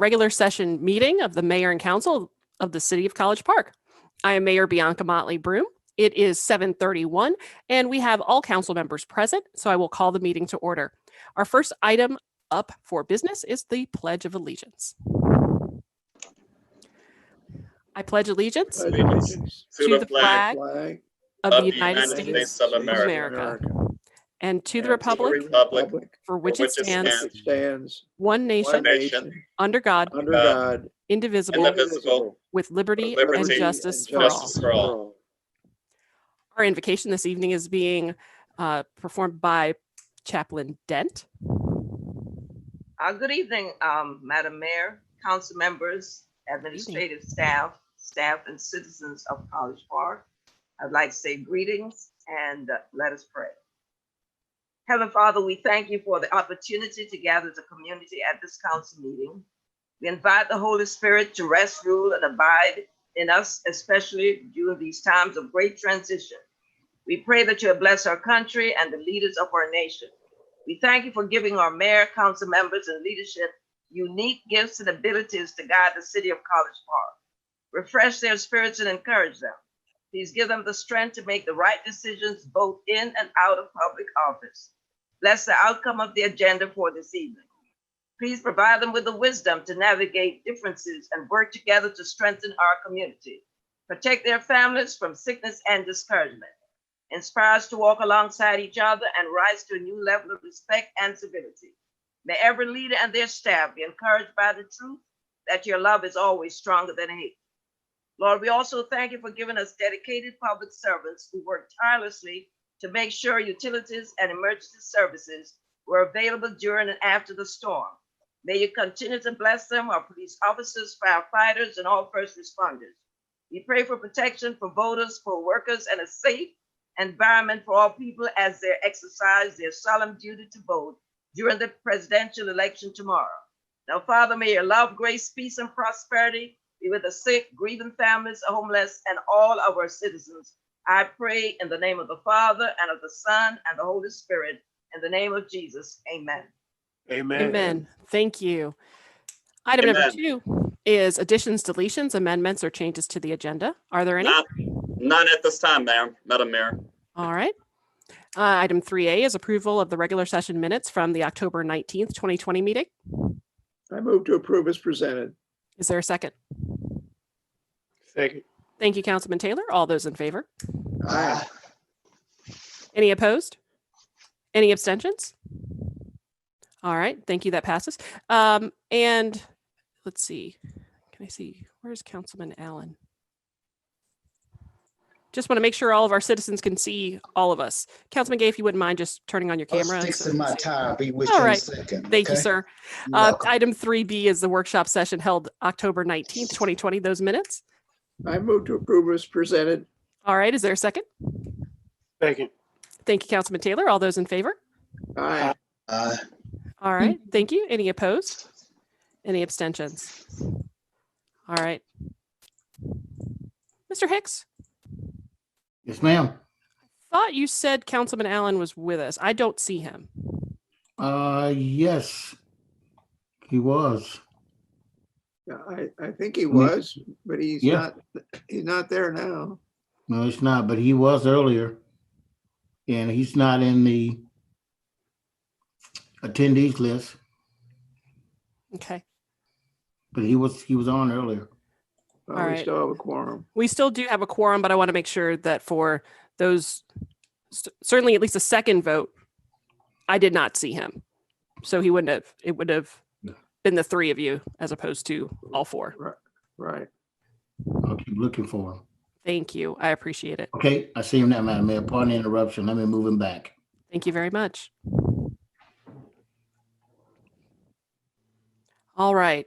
regular session meeting of the Mayor and Council of the City of College Park. I am Mayor Bianca Motley Broom. It is 7:31 and we have all council members present, so I will call the meeting to order. Our first item up for business is the Pledge of Allegiance. I pledge allegiance Allegiance to the flag flag of the United States of of America, America and to the and republic for for which it stands, which stands one one nation, nation under God, under God, indivisible, indivisible, with liberty with and liberty justice and for all. justice for all. Our invocation this evening is being performed by Chaplain Dent. Good evening, Madam Mayor, council members, administrative staff, and citizens of College Park. I'd like to say greetings and let us pray. Heavenly Father, we thank you for the opportunity to gather the community at this council meeting. We invite the Holy Spirit to rest, rule, and abide in us, especially during these times of great transition. We pray that you'll bless our country and the leaders of our nation. We thank you for giving our mayor, council members, and leadership unique gifts and abilities to guide the city of College Park. Refresh their spirits and encourage them. Please give them the strength to make the right decisions both in and out of public office. Bless the outcome of the agenda for this evening. Please provide them with the wisdom to navigate differences and work together to strengthen our community. Protect their families from sickness and discouragement. Inspire us to walk alongside each other and rise to a new level of respect and civility. May every leader and their staff be encouraged by the truth that your love is always stronger than hate. Lord, we also thank you for giving us dedicated public servants who work tirelessly to make sure utilities and emergency services were available during and after the storm. May you continue to bless them, our police officers, firefighters, and all first responders. We pray for protection for voters, for workers, and a safe environment for all people as they exercise their solemn duty to vote during the presidential election tomorrow. Now, Father, may your love, grace, peace, and prosperity be with the sick, grieving families, homeless, and all of our citizens. I pray in the name of the Father, and of the Son, and the Holy Spirit, in the name of Jesus. Amen. Amen. Amen. Thank you. Item Amen. number 2 is additions, deletions, amendments, or changes to the agenda. Are there any? None at this time, Madam Mayor. All right. Item 3A is approval of the regular session minutes from the October 19th, 2020 meeting. I move to approve as presented. Is there a second? Second. Thank you, Councilman Taylor. All those in favor? Aye. Any opposed? Any abstentions? All right. Thank you. That passes. And let's see. Can I see? Where's Councilman Allen? Just want to make sure all of our citizens can see all of us. Councilman Gay, if you wouldn't mind just turning on your camera. Fixing my tie. I'll be with All you in a right. second. Thank you, okay? sir. You're welcome. Item 3B is the workshop session held October 19th, 2020, those minutes. I move to approve as presented. All right. Is there a second? Second. Thank you, Councilman Taylor. All those in favor? Aye. All right. Thank you. Any opposed? Any abstentions? All right. Mr. Hicks, Yes, ma'am. thought you said Councilman Allen was with us. I don't see him. Yes, he was. Yeah, I think he was, but he's Yeah. not there now. No, it's not, but he was earlier. And he's not in the attendees list, Okay. but he was on earlier. Oh, All we right. still have a quorum. We still do have a quorum, but I want to make sure that for those, certainly at least a second vote, I did not see him. So he wouldn't have, it would have been the 3 of you as opposed to all 4. Right. I'll keep looking for him. Thank you. I appreciate it. Okay, I see him now, Madam Mayor. Pardon the interruption. Let me move him back. Thank you very much. All right.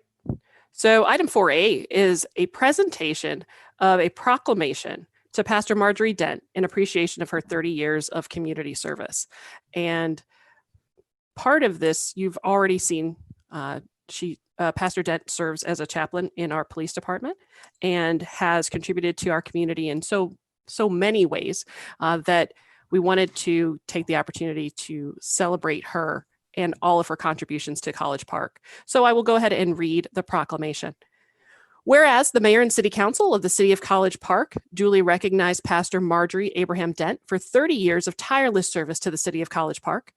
So item 4A is a presentation of a proclamation to Pastor Marjorie Dent in appreciation of her 30 years of community service. And part of this you've already seen. Pastor Dent serves as a chaplain in our police department and has contributed to our community in so many ways that we wanted to take the opportunity to celebrate her and all of her contributions to College Park. So I will go ahead and read the proclamation. Whereas the Mayor and City Council of the City of College Park duly recognized Pastor Marjorie Abraham Dent for 30 years of tireless service to the City of College Park,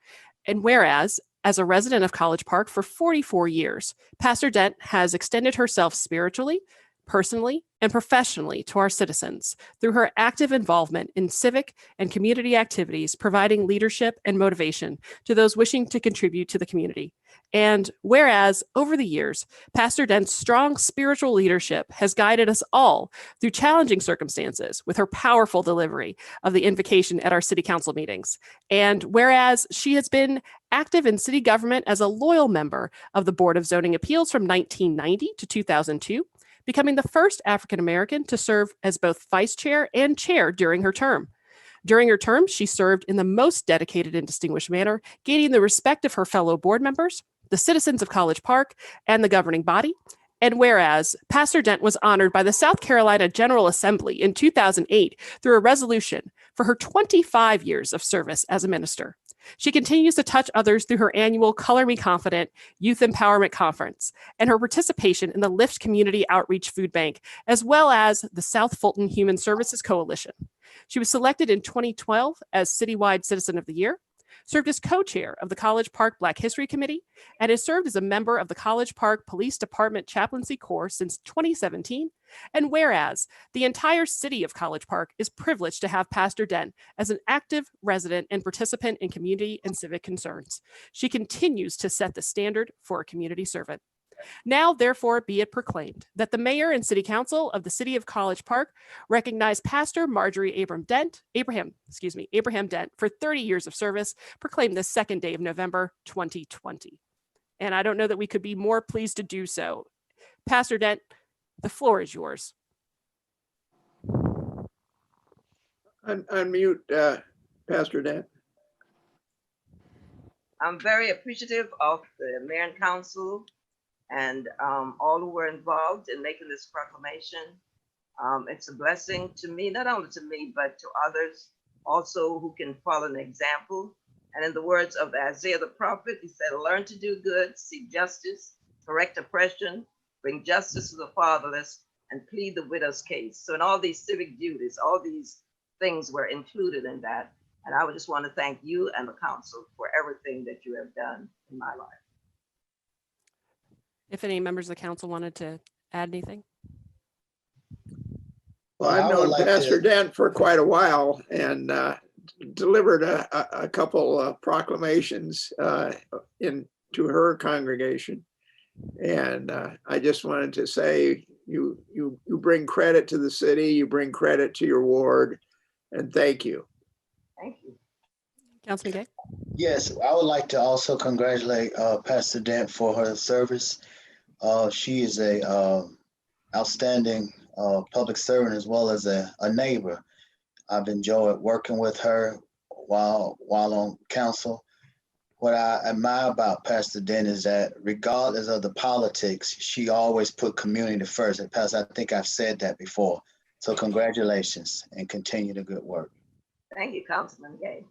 and whereas, as a resident of College Park for 44 years, Pastor Dent has extended herself spiritually, personally, and professionally to our citizens through her active involvement in civic and community activities, providing leadership and motivation to those wishing to contribute to the community. And whereas, over the years, Pastor Dent's strong spiritual leadership has guided us all through challenging circumstances with her powerful delivery of the invocation at our city council meetings. And whereas she has been active in city government as a loyal member of the Board of Zoning Appeals from 1990 to 2002, becoming the first African American to serve as both vice chair and chair during her term. During her term, she served in the most dedicated and distinguished manner, gaining the respect of her fellow board members, the citizens of College Park, and the governing body. And whereas Pastor Dent was honored by the South Carolina General Assembly in 2008 through a resolution for her 25 years of service as a minister. She continues to touch others through her annual Color Me Confident Youth Empowerment Conference and her participation in the Lift Community Outreach Food Bank, as well as the South Fulton Human Services Coalition. She was selected in 2012 as Citywide Citizen of the Year, served as co-chair of the College Park Black History Committee, and has served as a member of the College Park Police Department Chaplaincy Corps since 2017. And whereas the entire city of College Park is privileged to have Pastor Dent as an active resident and participant in community and civic concerns, she continues to set the standard for a community servant. Now, therefore, be it proclaimed that the Mayor and City Council of the City of College Park recognize Pastor Marjorie Abraham Dent for 30 years of service, proclaimed this second day of November 2020. And I don't know that we could be more pleased to do so. Pastor Dent, the floor is yours. Unmute Pastor Dent. I'm very appreciative of the mayor and council and all who were involved in making this proclamation. It's a blessing to me, not only to me, but to others also who can follow an example. And in the words of Isaiah the prophet, he said, learn to do good, seek justice, correct oppression, bring justice to the fatherless, and plead the widow's case. So in all these civic duties, all these things were included in that. And I would just want to thank you and the council for everything that you have done in my life. If any members of the council wanted to add anything. Well, Yeah, I I've would known like Pastor to- Dent for quite a while and delivered a couple proclamations to her congregation. And I just wanted to say, you bring credit to the city, you bring credit to your ward, and thank you. Thank you. Councilman Gay? Yes, I would like to also congratulate Pastor Dent for her service. She is a outstanding public servant as well as a neighbor. I've enjoyed working with her while on council. What I admire about Pastor Dent is that regardless of the politics, she always put community first. And Pastor, I think I've said that before. So congratulations and continue the good work. Thank you, Councilman Gay.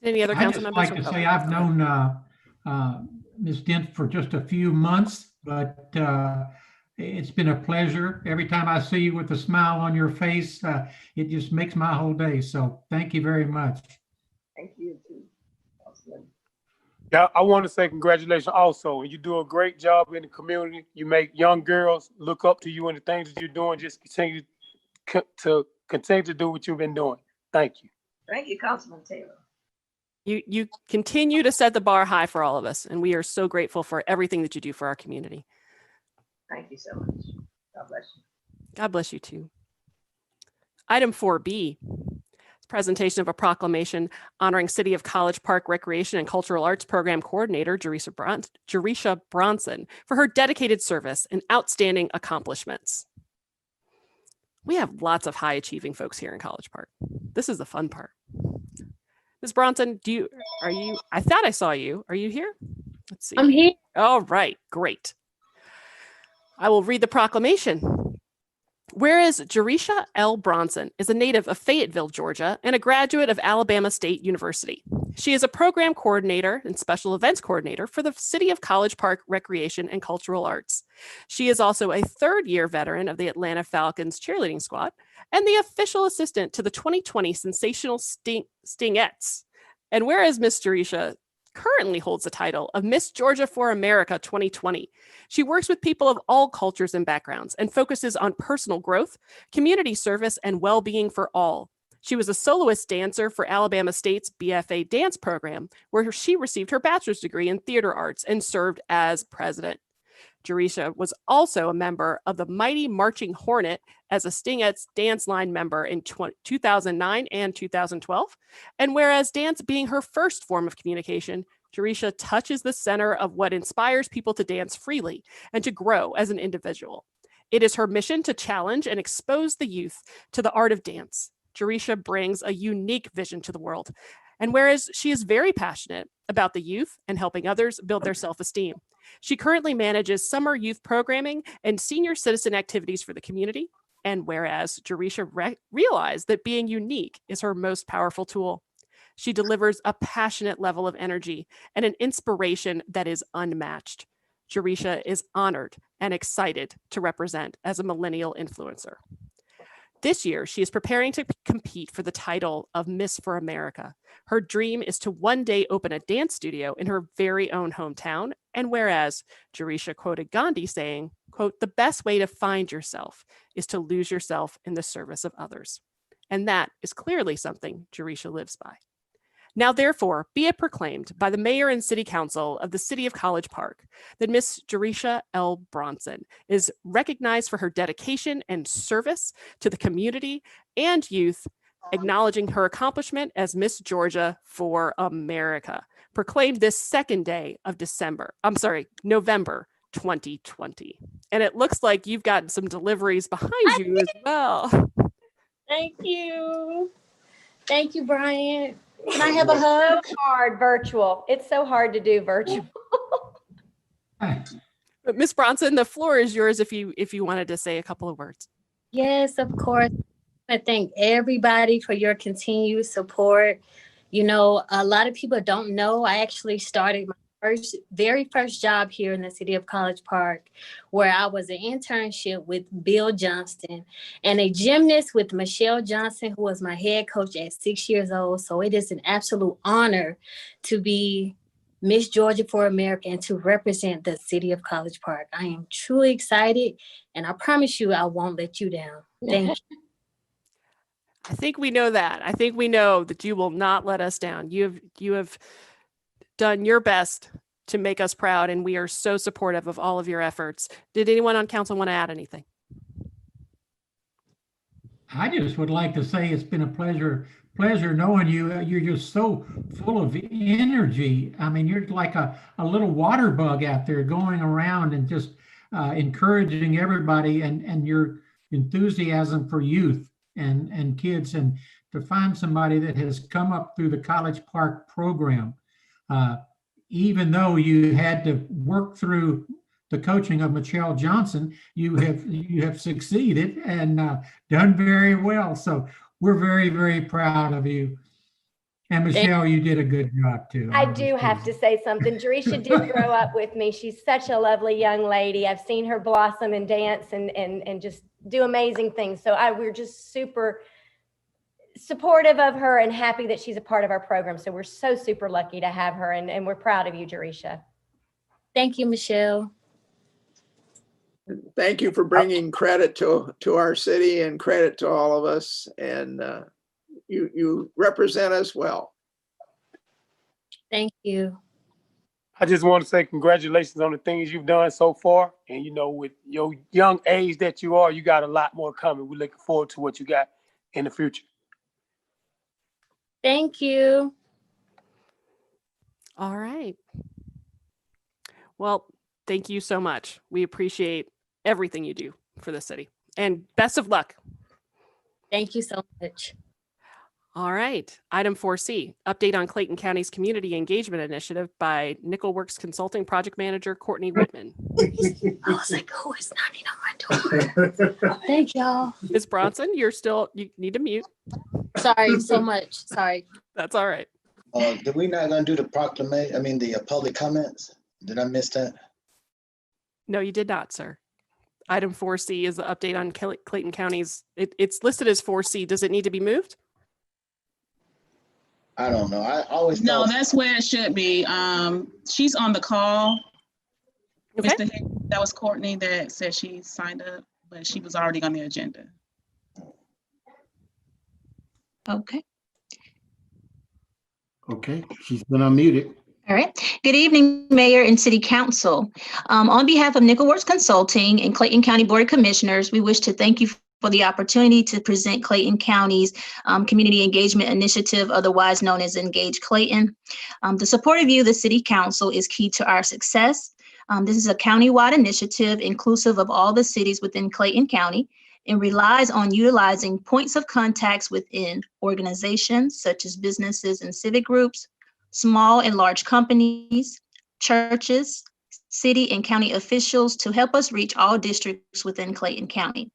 Any other I council just members? like to say I've known Ms. Dent for just a few months, but it's been a pleasure. Every time I see you with a smile on your face, it just makes my whole day. So thank you very much. Thank you too, Councilman. Yeah, I want to say congratulations also. You do a great job in the community. You make young girls look up to you and the things that you're doing. Just continue to do what you've been doing. Thank you. Thank you, Councilman Taylor. You continue to set the bar high for all of us, and we are so grateful for everything that you do for our community. Thank you so much. God bless you. God bless you too. Item 4B, presentation of a proclamation honoring City of College Park Recreation and Cultural Arts Program Coordinator Jerisha Bronson for her dedicated service and outstanding accomplishments. We have lots of high achieving folks here in College Park. This is the fun part. Ms. Bronson, I thought I saw you. Are you here? Let's see. I'm here. All right, great. I will read the proclamation. Whereas Jerisha L. Bronson is a native of Fayetteville, Georgia, and a graduate of Alabama State University. She is a program coordinator and special events coordinator for the City of College Park Recreation and Cultural Arts. She is also a third-year veteran of the Atlanta Falcons cheerleading squad and the official assistant to the 2020 Sensational Stingettes. And whereas Miss Jerisha currently holds the title of Miss Georgia for America 2020. She works with people of all cultures and backgrounds and focuses on personal growth, community service, and well-being for all. She was a soloist dancer for Alabama State's BFA dance program, where she received her bachelor's degree in theater arts and served as president. Jerisha was also a member of the Mighty Marching Hornet as a Stingettes dance line member in 2009 and 2012. And whereas dance being her first form of communication, Jerisha touches the center of what inspires people to dance freely and to grow as an individual. It is her mission to challenge and expose the youth to the art of dance. Jerisha brings a unique vision to the world. And whereas she is very passionate about the youth and helping others build their self-esteem, she currently manages summer youth programming and senior citizen activities for the community. And whereas Jerisha realized that being unique is her most powerful tool, she delivers a passionate level of energy and an inspiration that is unmatched. Jerisha is honored and excited to represent as a millennial influencer. This year, she is preparing to compete for the title of Miss for America. Her dream is to one day open a dance studio in her very own hometown. And whereas Jerisha quoted Gandhi saying, quote, "The best way to find yourself is to lose yourself in the service of others." And that is clearly something Jerisha lives by. Now, therefore, be it proclaimed by the mayor and city council of the city of College Park that Miss Jerisha L. Bronson is recognized for her dedication and service to the community and youth, acknowledging her accomplishment as Miss Georgia for America, proclaimed this second day of November 2020. And it looks like you've got some deliveries behind you as well. Thank you. Thank you, Brian. Can I have a hug? So hard virtual. It's so hard to do virtual. But Miss Bronson, the floor is yours if you wanted to say a couple of words. Yes, of course. I thank everybody for your continued support. You know, a lot of people don't know I actually started my very first job here in the city of College Park, where I was an internship with Bill Johnston and a gymnast with Michelle Johnson, who was my head coach at 6 years old. So it is an absolute honor to be Miss Georgia for America and to represent the city of College Park. I am truly excited, and I promise you I won't let you down. Thank you. I think we know that. I think we know that you will not let us down. You have done your best to make us proud, and we are so supportive of all of your efforts. Did anyone on council want to add anything? I just would like to say it's been a pleasure knowing you. You're just so full of energy. I mean, you're like a little water bug out there going around and just encouraging everybody, and your enthusiasm for youth and kids, and to find somebody that has come up through the College Park program, even though you had to work through the coaching of Michelle Johnson, you have succeeded and done very well. So we're very, very proud of you. And Michelle, you did a good job too. I do have to say something. Jerisha did grow up with me. She's such a lovely young lady. I've seen her blossom and dance and just do amazing things. So we're just super supportive of her and happy that she's a part of our program. So we're so super lucky to have her, and we're proud of you, Jerisha. Thank you, Michelle. Thank you for bringing credit to our city and credit to all of us. And you represent us well. Thank you. I just want to say congratulations on the things you've done so far. And, you know, with your young age that you are, you got a lot more coming. We're looking forward to what you got in the future. Thank you. All right. Well, thank you so much. We appreciate everything you do for the city, and best of luck. Thank you so much. All right. Item 4C, update on Clayton County's Community Engagement Initiative by Nickel Works Consulting Project Manager Courtney Whitman. I was like, who is knocking on my door? Thank y'all. Ms. Bronson, you need to mute. Sorry so much. Sorry. That's all right. Did we not gonna do the proclamation, I mean, the public comments? Did I miss that? No, you did not, sir. Item 4C is the update on Clayton County's, it's listed as 4C. Does it need to be moved? I don't know. I always No, thought, that's where it should be. She's on the call. Okay. Mr. Hicks, that was Courtney that said she signed up, but she was already on the agenda. Okay. Okay, she's been unmuted. All right. Good evening, Mayor and City Council. On behalf of Nickel Works Consulting and Clayton County Board of Commissioners, we wish to thank you for the opportunity to present Clayton County's Community Engagement Initiative, otherwise known as Engage Clayton. The support of you, the City Council, is key to our success. This is a countywide initiative inclusive of all the cities within Clayton County and relies on utilizing points of contacts within organizations such as businesses and civic groups, small and large companies, churches, city and county officials to help us reach all districts within Clayton County.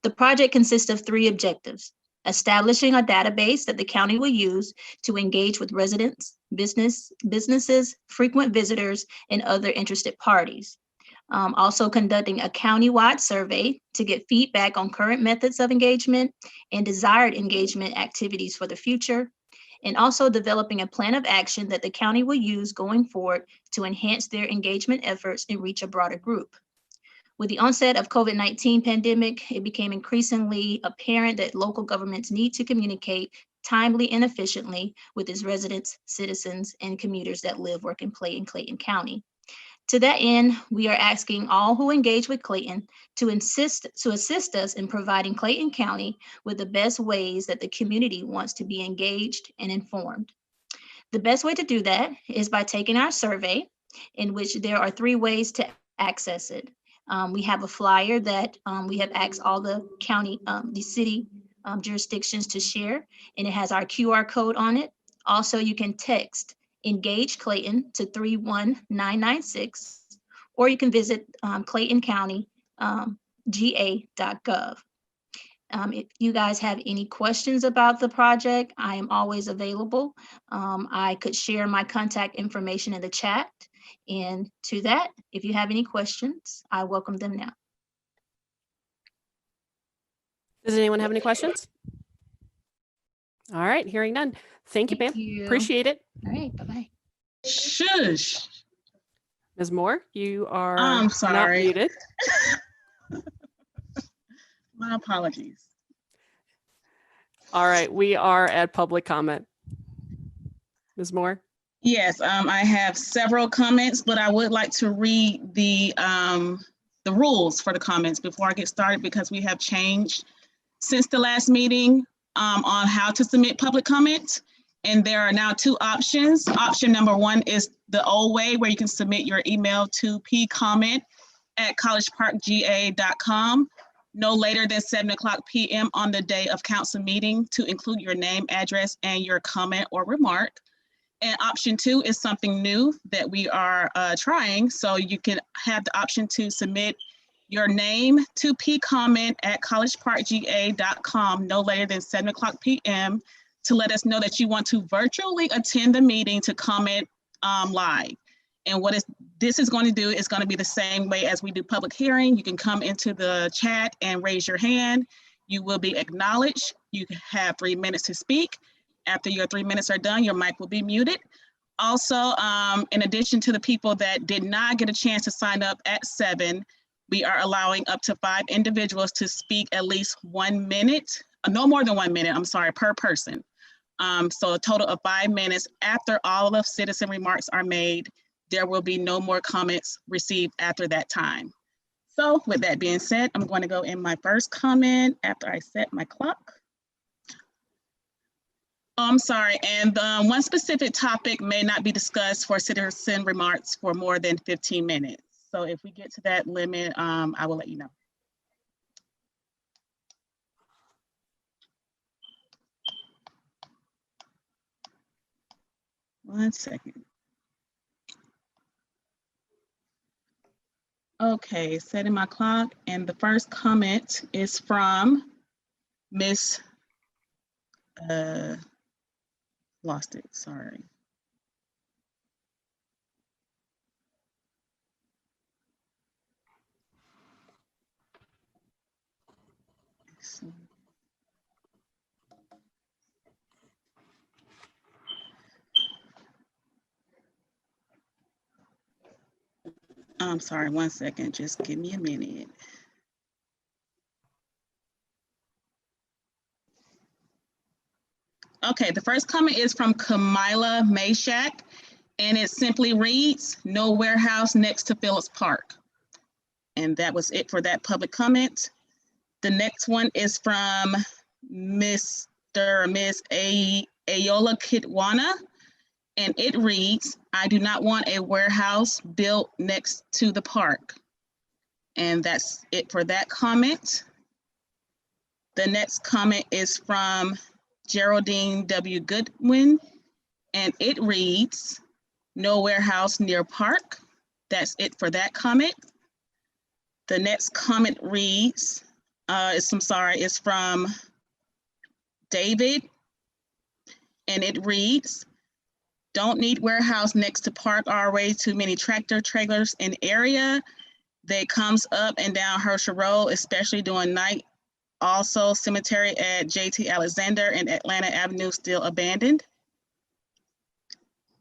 The project consists of 3 objectives: establishing a database that the county will use to engage with residents, businesses, frequent visitors, and other interested parties. Also conducting a county-wide survey to get feedback on current methods of engagement and desired engagement activities for the future, and also developing a plan of action that the county will use going forward to enhance their engagement efforts and reach a broader group. With the onset of COVID-19 pandemic, it became increasingly apparent that local governments need to communicate timely and efficiently with its residents, citizens, and commuters that live, work, and play in Clayton County. To that end, we are asking all who engage with Clayton to assist us in providing Clayton County with the best ways that the community wants to be engaged and informed. The best way to do that is by taking our survey, in which there are 3 ways to access it. We have a flyer that we have asked all the county, the city jurisdictions to share, and it has our QR code on it. Also, you can text Engage Clayton to 31996, or you can visit claytoncountyga.gov. If you guys have any questions about the project, I am always available. I could share my contact information in the chat. And to that, if you have any questions, I welcome them now. Does anyone have any questions? All right, hearing none. Thank you, ma'am. Appreciate it. All right, bye-bye. Shush. Ms. Moore, you are I'm not sorry. muted. My apologies. All right, we are at public comment. Ms. Moore? Yes, I have several comments, but I would like to read the rules for the comments before I get started, because we have changed since the last meeting on how to submit public comment. And there are now 2 options. Option number 1 is the old way, where you can submit your email to pcomment@collegeparkga.com no later than 7:00 p.m. on the day of council meeting, to include your name, address, and your comment or remark. And option 2 is something new that we are trying. So you can have the option to submit your name to pcomment@collegeparkga.com no later than 7:00 p.m. to let us know that you want to virtually attend the meeting to comment live. And what this is going to do is going to be the same way as we do public hearing. You can come into the chat and raise your hand. You will be acknowledged. You have 3 minutes to speak. After your 3 minutes are done, your mic will be muted. Also, in addition to the people that did not get a chance to sign up at 7, we are allowing up to 5 individuals to speak at least 1 minute, no more than 1 minute, I'm sorry, per person. So a total of 5 minutes. After all of citizen remarks are made, there will be no more comments received after that time. So with that being said, I'm going to go in my first comment after I set my clock. Oh, I'm sorry, and one specific topic may not be discussed for citizen remarks for more than 15 minutes. 'Minutes. 'So if we get to that limit, I will let you know. All right, so the first comment is from Ms. Bronson. She says, "Clayton County Board of Commissioners would like to thank you for the opportunity to present Clayton County's Community Engagement Initiative by Nickel Works Consulting Project Manager Courtney Whitman. 1 second. Okay, setting my clock, and the first comment is from Miss, lost it, sorry. I'm sorry, 1 second, just give me a minute. Okay, the first comment is from Kamila Mashak, and it simply reads, "No warehouse next to Phillips Park." And that was it for that public comment. The next one is from Miss Ayola Kitwana, and it reads, "I do not want a warehouse built next to the park." And that's it for that comment. The next comment is from Geraldine W. Goodwin, and it reads, "No warehouse near park." That's it for that comment. The next comment reads, is from David, and it reads, "Don't need warehouse next to park, already too many tractor trailers in area. They comes up and down Herschel Road, especially during night. Also cemetery at JT Alexander and Atlanta Avenue still abandoned."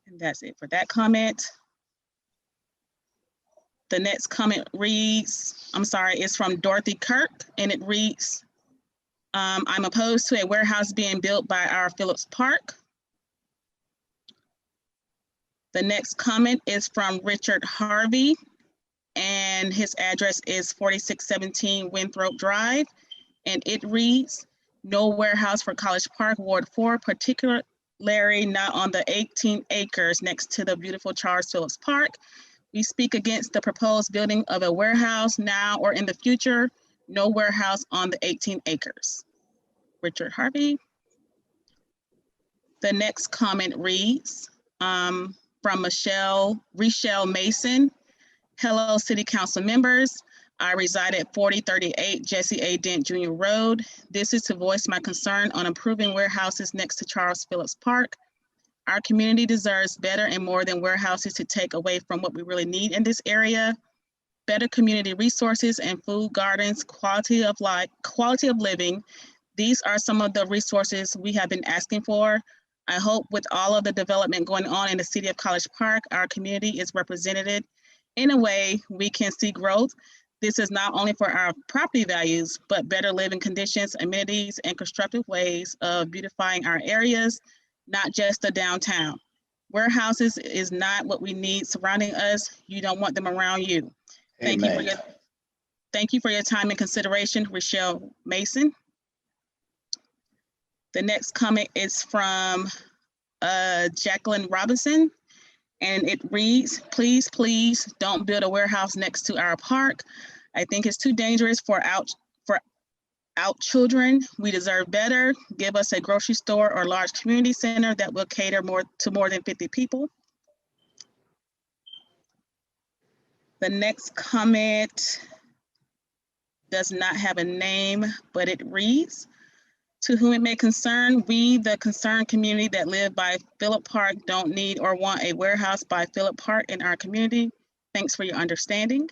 And that's it for that comment. The next comment reads, it's from Dorothy Kirk, and it reads, "I'm opposed to a warehouse being built by our Phillips Park." The next comment is from Richard Harvey, and his address is 4617 Winthrop Drive, and it reads, "No warehouse for College Park, Ward 4, particularly not on the 18 acres next to the beautiful Charles Phillips Park. We speak against the proposed building of a warehouse now or in the future. No warehouse on the 18 acres. Richard Harvey. The next comment reads, from Richelle Mason. "Hello, City Council members. I reside at 4038 Jesse A. Dent Jr. Road. This is to voice my concern on improving warehouses next to Charles Phillips Park. Our community deserves better and more than warehouses to take away from what we really need in this area. Better community resources and food gardens, quality of life, quality of living. These are some of the resources we have been asking for. I hope with all of the development going on in the city of College Park, our community is represented in a way we can see growth. This is not only for our property values, but better living conditions, amenities, and constructive ways of beautifying our areas, not just the downtown. Warehouses is not what we need surrounding us. You don't want them around you. Thank you for your time and consideration, Richelle Mason." The next comment is from Jacqueline Robinson, and it reads, "Please, please don't build a warehouse next to our park. I think it's too dangerous for out children. We deserve better. Give us a grocery store or large community center that will cater to more than 50 people." The next comment does not have a name, but it reads, "To whom it may concern, we, the concerned community that live by Phillip Park, don't need or want a warehouse by Phillip Park in our community. Thanks for your understanding."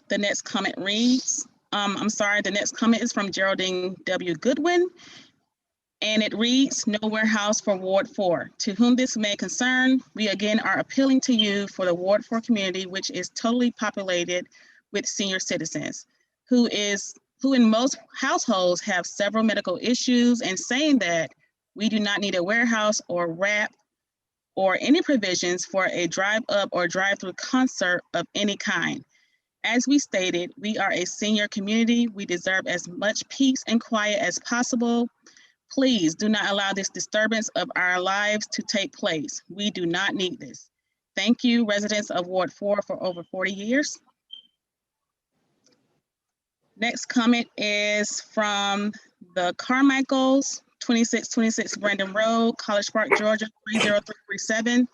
The next comment reads, the next comment is from Geraldine W. Goodwin, and it reads, "No warehouse for Ward 4. To whom this may concern, we again are appealing to you for the Ward 4 community, which is totally populated with senior citizens, who in most households have several medical issues, and saying that we do not need a warehouse or wrap or any provisions for a drive up or drive through concert of any kind. As we stated, we are a senior community. We deserve as much peace and quiet as possible. Please do not allow this disturbance of our lives to take place. We do not need this. Thank you, residents of Ward 4 for over 40 years. Next comment is from the Carmichaels, 2626 Brandon Road, College Park, Georgia, 30337.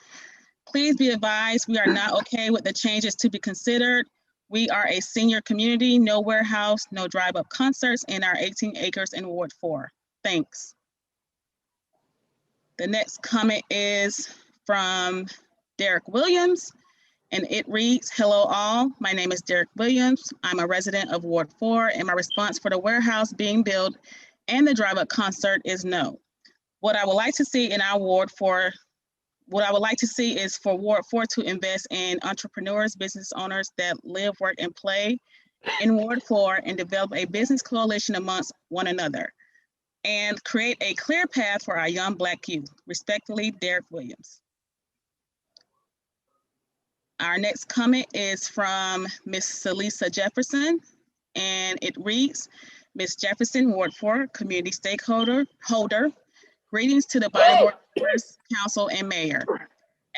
Please be advised, we are not okay with the changes to be considered. We are a senior community, no warehouse, no drive-up concerts in our 18 acres in Ward 4. Thanks. The next comment is from Derek Williams, and it reads, hello all, my name is Derek Williams. I'm a resident of Ward 4, and my response for the warehouse being built and the drive-up concert is no. What I would like to see in our Ward 4, is for Ward 4 to invest in entrepreneurs, business owners that live, work, and play in Ward 4 and develop a business coalition amongst one another and create a clear path for our young Black youth. Respectfully, Derek Williams. Our next comment is from Ms. Celisa Jefferson, and it reads, Ms. Jefferson, Ward 4, community stakeholder, greetings to the Body Board members, council, and mayor.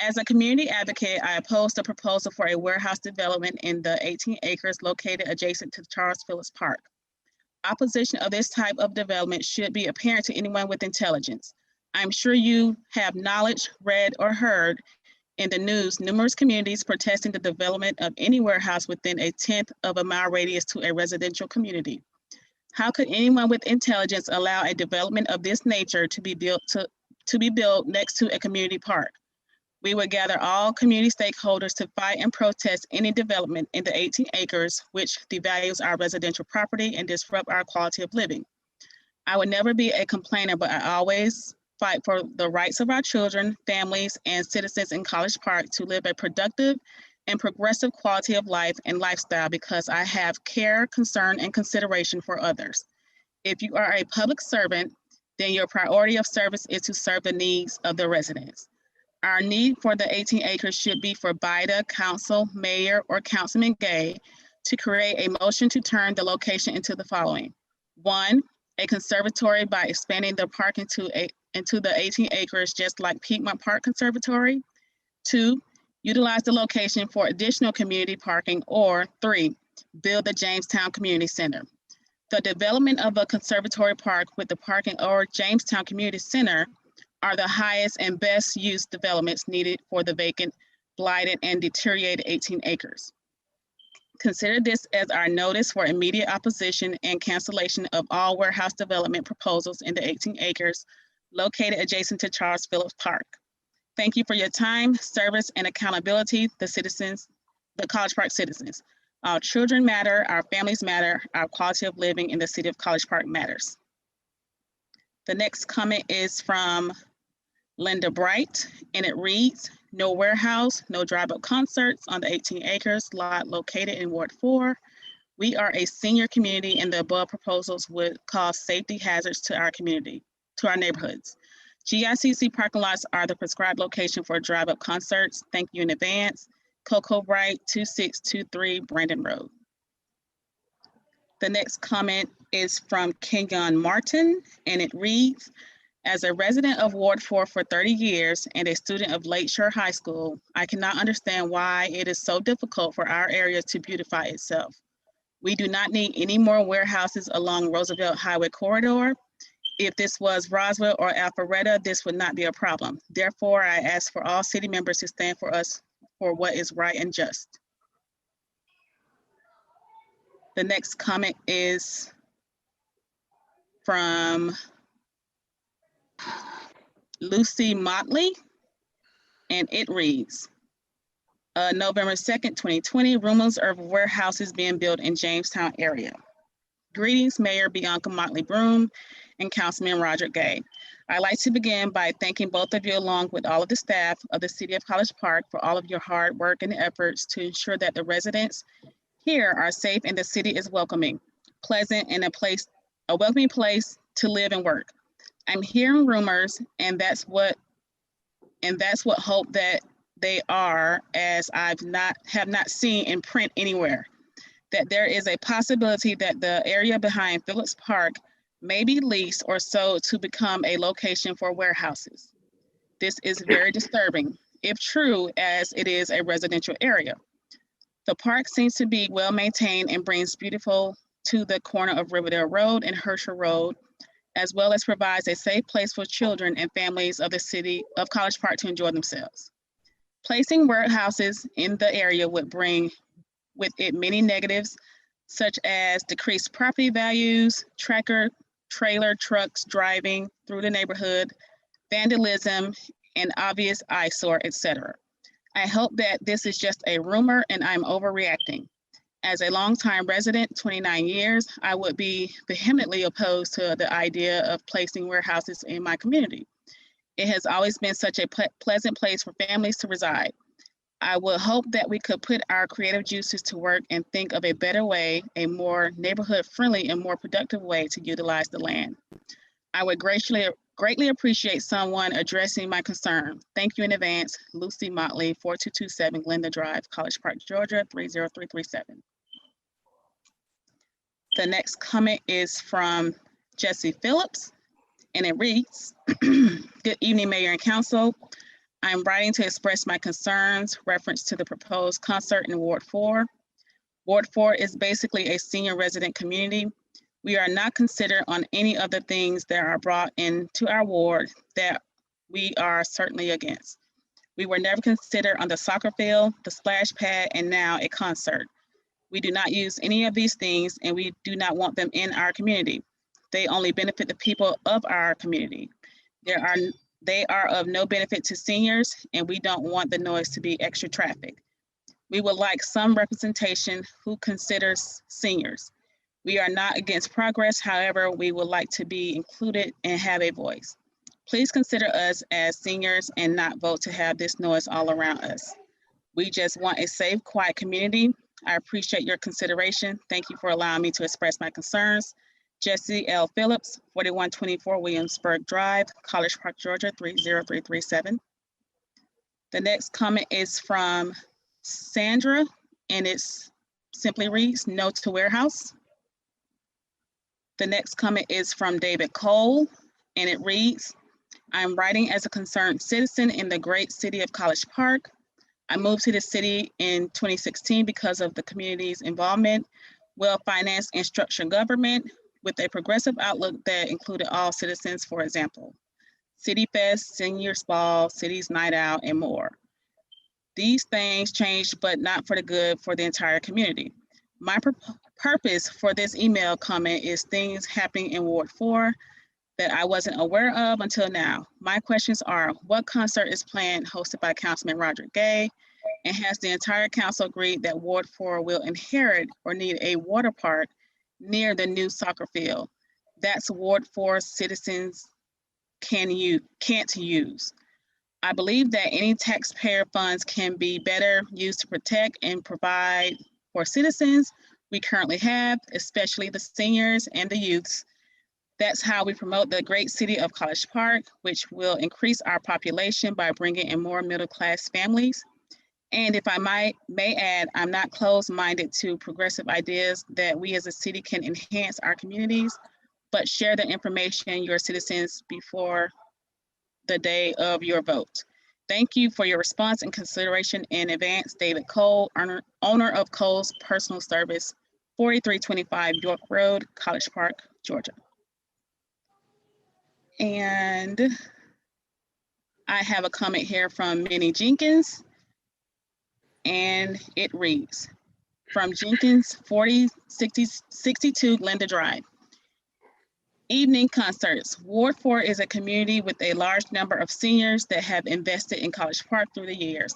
As a community advocate, I oppose the proposal for a warehouse development in the 18 acres located adjacent to Charles Phillips Park. Opposition of this type of development should be apparent to anyone with intelligence. I'm sure you have knowledge, read, or heard in the news numerous communities protesting the development of any warehouse within a 1/10 of a mile radius to a residential community. How could anyone with intelligence allow a development of this nature to be built next to a community park? We would gather all community stakeholders to fight and protest any development in the 18 acres, which devalues our residential property and disrupt our quality of living. I would never be a complainer, but I always fight for the rights of our children, families, and citizens in College Park to live a productive and progressive quality of life and lifestyle because I have care, concern, and consideration for others. If you are a public servant, then your priority of service is to serve the needs of the residents. Our need for the 18 acres should be for BIDA, council, mayor, or Councilman Gay to create a motion to turn the location into the following. 1, a conservatory by expanding the park into the 18 acres, just like Piedmont Park Conservatory. 2, utilize the location for additional community parking, or 3, build the Jamestown Community Center. The development of a conservatory park with the parking or Jamestown Community Center are the highest and best use developments needed for the vacant, blighted, and deteriorated 18 acres. Consider this as our notice for immediate opposition and cancellation of all warehouse development proposals in the 18 acres located adjacent to Charles Phillips Park. Thank you for your time, service, and accountability, the College Park citizens. Our children matter, our families matter, our quality of living in the city of College Park matters. The next comment is from Linda Bright, and it reads, no warehouse, no drive-up concerts on the 18 acres lot located in Ward 4. We are a senior community and the above proposals would cause safety hazards to our community, to our neighborhoods. GICC parking lots are the prescribed location for drive-up concerts. Thank you in advance. Coco Bright, 2623 Brandon Road. The next comment is from Kenyon Martin, and it reads, as a resident of Ward 4 for 30 years and a student of Lakeshore High School, I cannot understand why it is so difficult for our area to beautify itself. We do not need any more warehouses along Roosevelt Highway Corridor. If this was Roswell or Alpharetta, this would not be a problem. Therefore, I ask for all city members to stand for us for what is right and just. The next comment is from Lucy Motley, and it reads, November 2nd, 2020, rumors of warehouses being built in Jamestown area. Greetings, Mayor Bianca Motley Broom and Councilman Roger Gay. I'd like to begin by thanking both of you along with all of the staff of the City of College Park for all of your hard work and efforts to ensure that the residents here are safe and the city is welcoming, pleasant, and a welcoming place to live and work. I'm hearing rumors, and that's what hope that they are, as have not seen in print anywhere, that there is a possibility that the area behind Phillips Park may be leased or sold to become a location for warehouses. This is very disturbing, if true, as it is a residential area. The park seems to be well maintained and brings beautiful to the corner of Riverdale Road and Herschel Road, as well as provides a safe place for children and families of the city of College Park to enjoy themselves. Placing warehouses in the area would bring with it many negatives, such as decreased property values, trailer trucks driving through the neighborhood, vandalism, and obvious eyesore, etc. I hope that this is just a rumor and I'm overreacting. As a longtime resident, 29 years, I would be vehemently opposed to the idea of placing warehouses in my community. It has always been such a pleasant place for families to reside. I would hope that we could put our creative juices to work and think of a better way, a more neighborhood-friendly and more productive way to utilize the land. I would greatly appreciate someone addressing my concern. Thank you in advance. Lucy Motley, 4227 Glenda Drive, College Park, Georgia, 30337. The next comment is from Jesse Phillips, and it reads, good evening, Mayor and Council. I'm writing to express my concerns reference to the proposed concert in Ward 4. Ward 4 is basically a senior resident community. We are not considered on any of the things that are brought into our ward that we are certainly against. We were never considered on the soccer field, the splash pad, and now a concert. We do not use any of these things and we do not want them in our community. They only benefit the people of our community. They are of no benefit to seniors and we don't want the noise to be extra traffic. We would like some representation who considers seniors. We are not against progress, however, we would like to be included and have a voice. Please consider us as seniors and not vote to have this noise all around us. We just want a safe, quiet community. I appreciate your consideration. Thank you for allowing me to express my concerns. Jesse L. Phillips, 4124 Williamsburg Drive, College Park, Georgia, 30337. The next comment is from Sandra, and it simply reads, no to warehouse. The next comment is from David Cole, and it reads, I'm writing as a concerned citizen in the great city of College Park. I moved to the city in 2016 because of the community's involvement, well-financed and structured government with a progressive outlook that included all citizens, for example, City Fest, Seniors Ball, Cities Night Out, and more. These things changed, but not for the good for the entire community. My purpose for this email comment is things happening in Ward 4 that I wasn't aware of until now. My questions are, what concert is planned hosted by Councilman Roderick Gay? And has the entire council agreed that Ward 4 will inherit or need a water park near the new soccer field? That's Ward 4 citizens can't use. I believe that any taxpayer funds can be better used to protect and provide for citizens we currently have, especially the seniors and the youths. That's how we promote the great city of College Park, which will increase our population by bringing in more middle-class families. And if I may add, I'm not closed-minded to progressive ideas that we as a city can enhance our communities, but share the information your citizens before the day of your vote. Thank you for your response and consideration in advance. David Cole, owner of Cole's Personal Service, 4325 York Road, College Park, Georgia. And I have a comment here from Minnie Jenkins, and it reads, from Jenkins, 4062 Glenda Drive. Evening concerts. Ward 4 is a community with a large number of seniors that have invested in College Park through the years.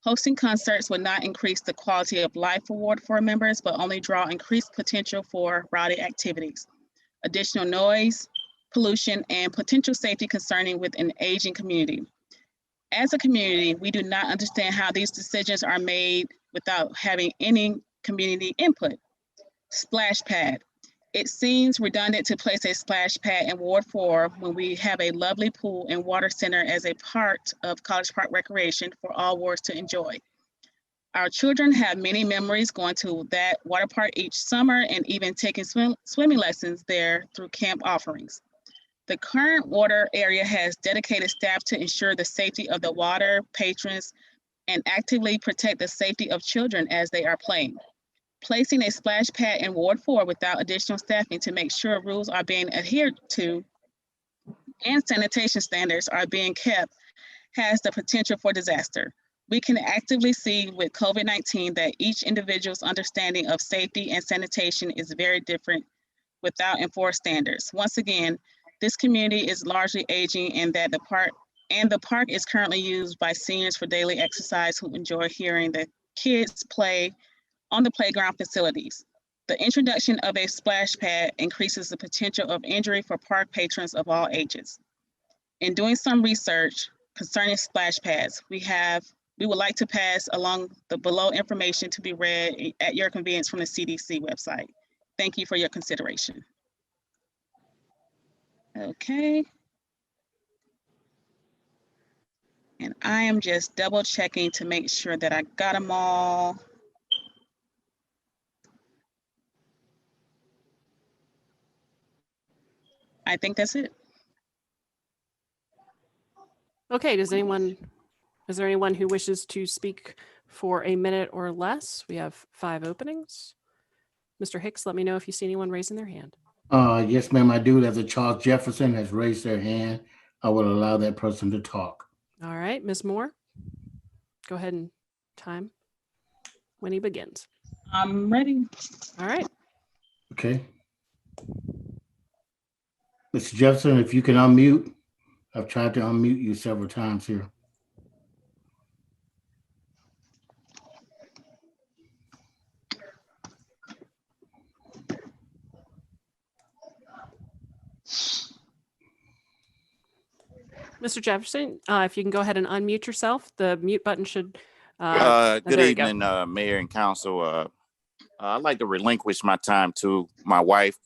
Hosting concerts would not increase the quality of life for Ward 4 members, but only draw increased potential for rowdy activities, additional noise, pollution, and potential safety concerning with an aging community. As a community, we do not understand how these decisions are made without having any community input. Splash pad. It seems redundant to place a splash pad in Ward 4 when we have a lovely pool and water center as a part of College Park recreation for all wards to enjoy. Our children have many memories going to that water park each summer and even taking swimming lessons there through camp offerings. The current water area has dedicated staff to ensure the safety of the water patrons and actively protect the safety of children as they are playing. Placing a splash pad in Ward 4 without additional staffing to make sure rules are being adhered to and sanitation standards are being kept has the potential for disaster. We can actively see with COVID-19 that each individual's understanding of safety and sanitation is very different without enforced standards. Once again, this community is largely aging and that the park is currently used by seniors for daily exercise who enjoy hearing the kids play on the playground facilities. The introduction of a splash pad increases the potential of injury for park patrons of all ages. In doing some research concerning splash pads, we would like to pass along the below information to be read at your convenience from the CDC website. Thank you for your consideration. Okay. And I am just double checking to make sure that I got them all. I think that's it. Okay, is there anyone who wishes to speak for a minute or less? We have 5 openings. Mr. Hicks, let me know if you see anyone raising their hand. Yes, ma'am, I do. As a Charles Jefferson has raised their hand, I will allow that person to talk. All right, Ms. Moore, go ahead and time when he begins. I'm ready. All right. Okay. Mr. Jefferson, if you can unmute. I've tried to unmute you several times here. Mr. Jefferson, if you can go ahead and unmute yourself, the mute button should. Good there you go. evening, Mayor and Council. I'd like to relinquish my time to my wife.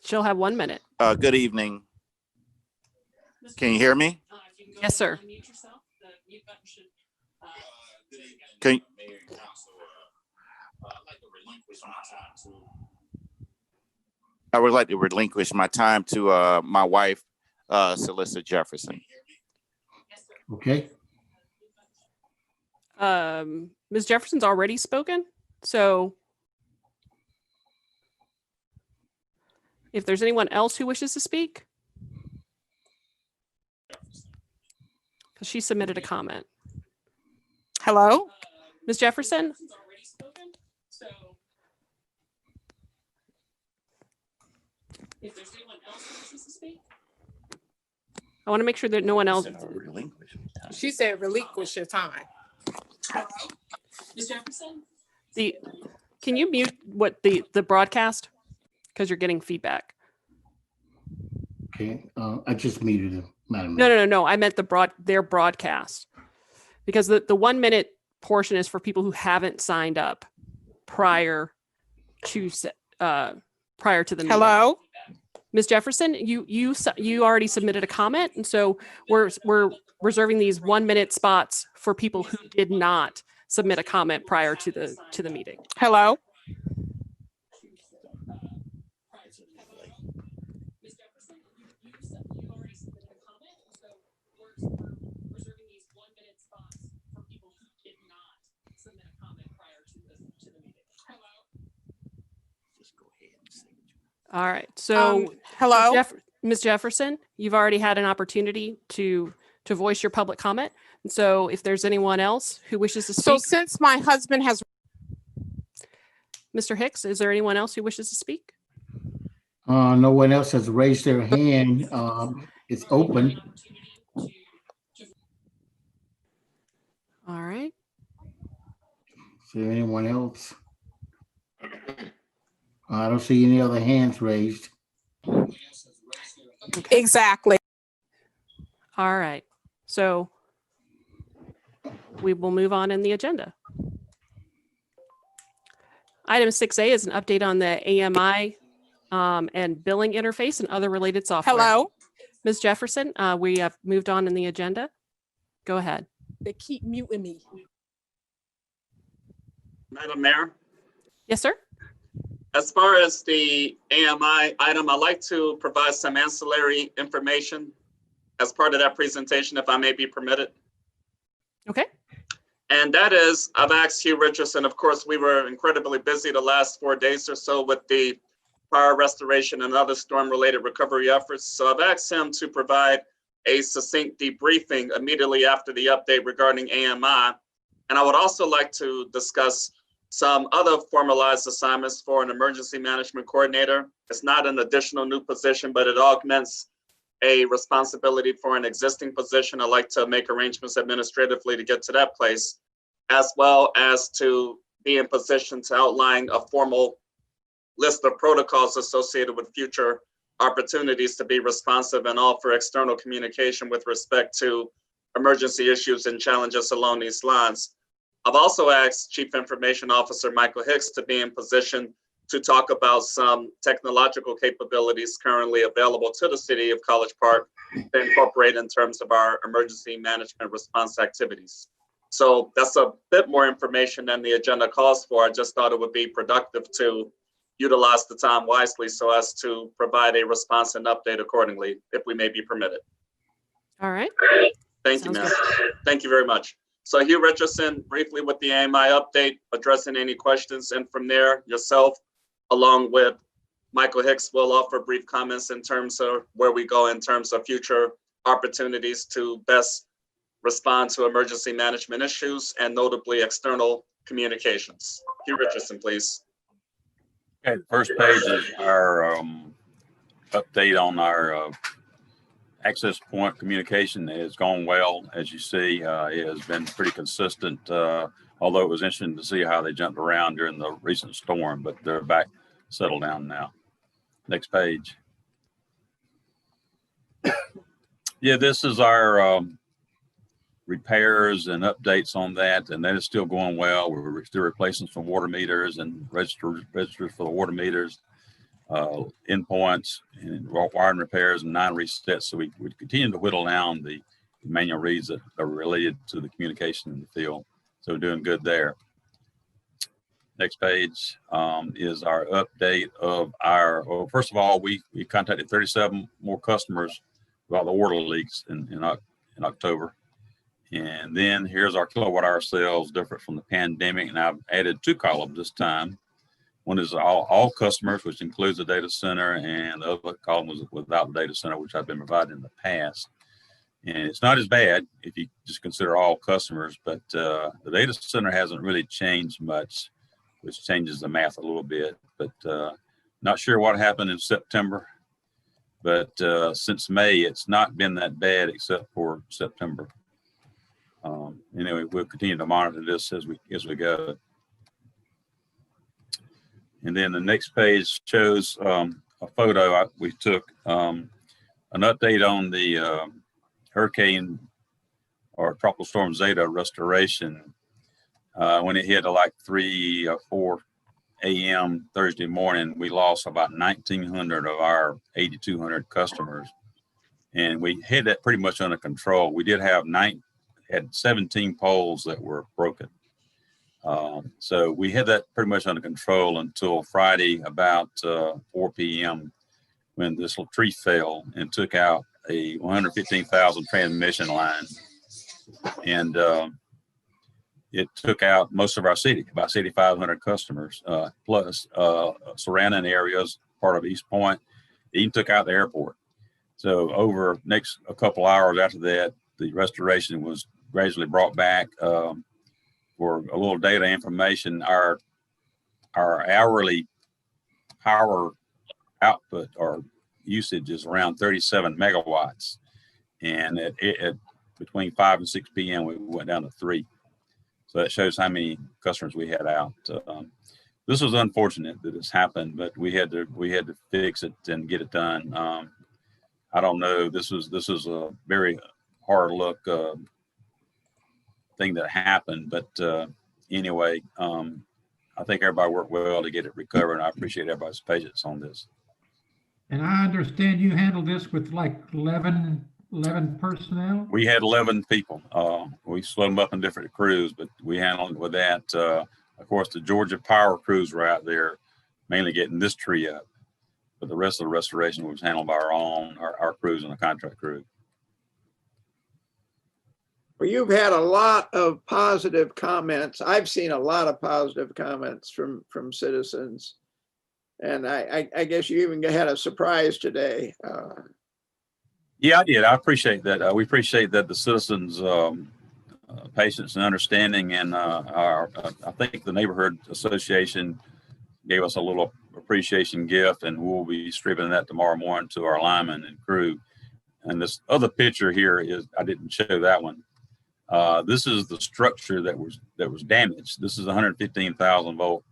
She'll have 1 minute. Good evening. Can you hear me? Yes, sir. Can you? I would like to relinquish my time to my wife, Celissa Jefferson. Okay. Ms. Jefferson's already spoken, so if there's anyone else who wishes to speak, because she submitted a comment. Hello? Ms. Jefferson? If there's anyone else who wishes to speak, I want to make sure that no one else. She said relinquish your time. Ms. Jefferson? Can you mute the broadcast? Because you're getting feedback. Okay. I just muted him, Madam Mayor. No. I meant their broadcast. Because the 1 minute portion is for people who haven't signed up prior to the meeting. Hello? Ms. Jefferson, you already submitted a comment, and so we're reserving these 1 minute spots for people who did not submit a comment prior to the meeting. Hello? All right. So, hello, Ms. Jefferson, you've already had an opportunity to voice your public comment. And so, if there's anyone else who wishes to speak, so since my husband has, Mr. Hicks, is there anyone else who wishes to speak? No one else has raised their hand. It's open. All right. Is there anyone else? I don't see any other hands raised. Exactly. All right. So we will move on in the agenda. Item 6A is an update on the AMI and billing interface and other related software. Hello? Ms. Jefferson, we have moved on in the agenda. Go ahead. They keep muting me. Madam Mayor, Yes, sir. as far as the AMI item, I'd like to provide some ancillary information as part of that presentation, if I may be permitted. Okay. And that is, I've asked Hugh Richardson, of course, we were incredibly busy the last 4 days or so with the fire restoration and other storm-related recovery efforts. So I've asked him to provide a succinct debriefing immediately after the update regarding AMI. And I would also like to discuss some other formalized assignments for an emergency management coordinator. It's not an additional new position, but it augments a responsibility for an existing position. I'd like to make arrangements administratively to get to that place, as well as to be in position to outline a formal list of protocols associated with future opportunities to be responsive and offer external communication with respect to emergency issues and challenges along these lines. I've also asked Chief Information Officer Michael Hicks to be in position to talk about some technological capabilities currently available to the city of College Park to incorporate in terms of our emergency management response activities. So that's a bit more information than the agenda calls for. I just thought it would be productive to utilize the time wisely so as to provide a response and update accordingly, if we may be permitted. All right. Thank you, Sounds ma'am. Thank you very much. So Hugh Richardson, briefly with the AMI update, addressing any questions, and from there, yourself, along with Michael Hicks, will offer brief comments in terms of where we go in terms of future opportunities to best respond to emergency management issues and notably external communications. Hugh Richardson, please. Okay, the first page is our update on our access point communication. It's gone well, as you see. It has been pretty consistent, although it was interesting to see how they jumped around during the recent storm, but they're back settled down now. Next page. Yeah, this is our repairs and updates on that, and that is still going well. We're still replacing some water meters and registers for the water meters, endpoints and wiring repairs and 9 resets. So we continue to whittle down the manual reads that are related to the communication in the field. So we're doing good there. Next page is our update of our, well, first of all, we contacted 37 more customers about the water leaks in October. And then here's our kilowatt hour sales, different from the pandemic. And I've added 2 columns this time. One is all customers, which includes the data center, and the other column was without the data center, which I've been providing in the past. And it's not as bad if you just consider all customers, but the data center hasn't really changed much, which changes the math a little bit. But not sure what happened in September, but since May, it's not been that bad except for September. Anyway, we'll continue to monitor this as we go. And then the next page shows a photo we took, an update on the hurricane or tropical storm Zeta restoration. When it hit like 3 or 4 a.m. Thursday morning, we lost about 1,900 of our 8,200 customers, and we had that pretty much under control. We did have 17 poles that were broken. So we had that pretty much under control until Friday about 4 p.m. when this little tree fell and took out a 115,000 transmission line. And it took out most of our city, about 7,500 customers, plus surrounding areas, part of East Point. It even took out the airport. So over next a couple hours after that, the restoration was gradually brought back. For a little data information, our hourly power output or usage is around 37 megawatts, and at between 5 and 6 p.m. we went down to 3. So that shows how many customers we had out. This was unfortunate that this happened, but we had to fix it and get it done. I don't know. This is a very hard look thing that happened, but anyway, I think everybody worked well to get it recovered, and I appreciate everybody's patience on this. And I understand you handled this with like 11 personnel? We had 11 people. We split them up in different crews, but we handled it with that. Of course, the Georgia Power crews were out there mainly getting this tree up, but the rest of the restoration was handled by our crews and the contract crew. Well, you've had a lot of positive comments. I've seen a lot of positive comments from citizens. And I guess you even had a surprise today. Yeah, I did. I appreciate that. We appreciate that the citizens' patience and understanding, and I think the neighborhood association gave us a little appreciation gift, and we'll be distributing that tomorrow morning to our linemen and crew. And this other picture here is, I didn't show that one. This is the structure that was damaged. This is 115,000 volt.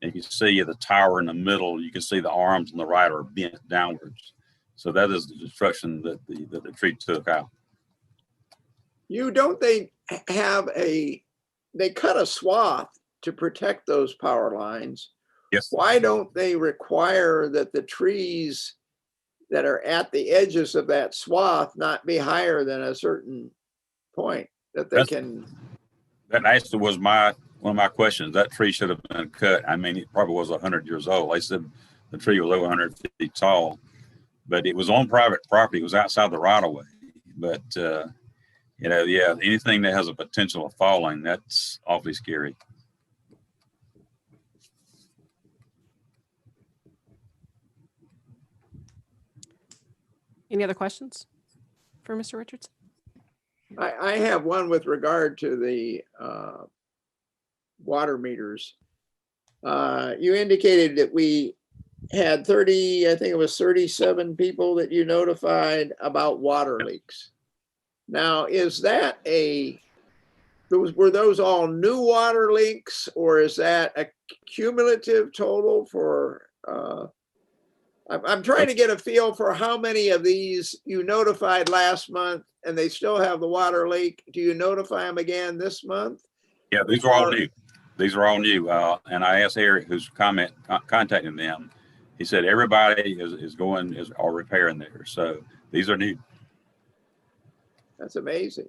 And you can see the tower in the middle. You can see the arms on the right are bent downwards. So that is the destruction that the tree took out. Don't they have they cut a swath to protect those power lines? Yes. Why don't they require that the trees that are at the edges of that swath not be higher than a certain point that they can? That actually was one of my questions. That tree should have been cut. I mean, it probably was 100 years old. They said the tree was over 100 feet tall, but it was on private property. It was outside the right of way. But, yeah, anything that has a potential of falling, that's awfully scary. Any other questions for Mr. Richardson? I have one with regard to the water meters. You indicated that we had 30, I think it was 37 people that you notified about water leaks. Now, is that were those all new water leaks, or is that a cumulative total for, I'm trying to get a feel for how many of these you notified last month and they still have the water leak. Do you notify them again this month? Yeah, these are all new. These are all new. And I asked Eric, who's contacting them. He said everybody are repairing there. So these are new. That's amazing.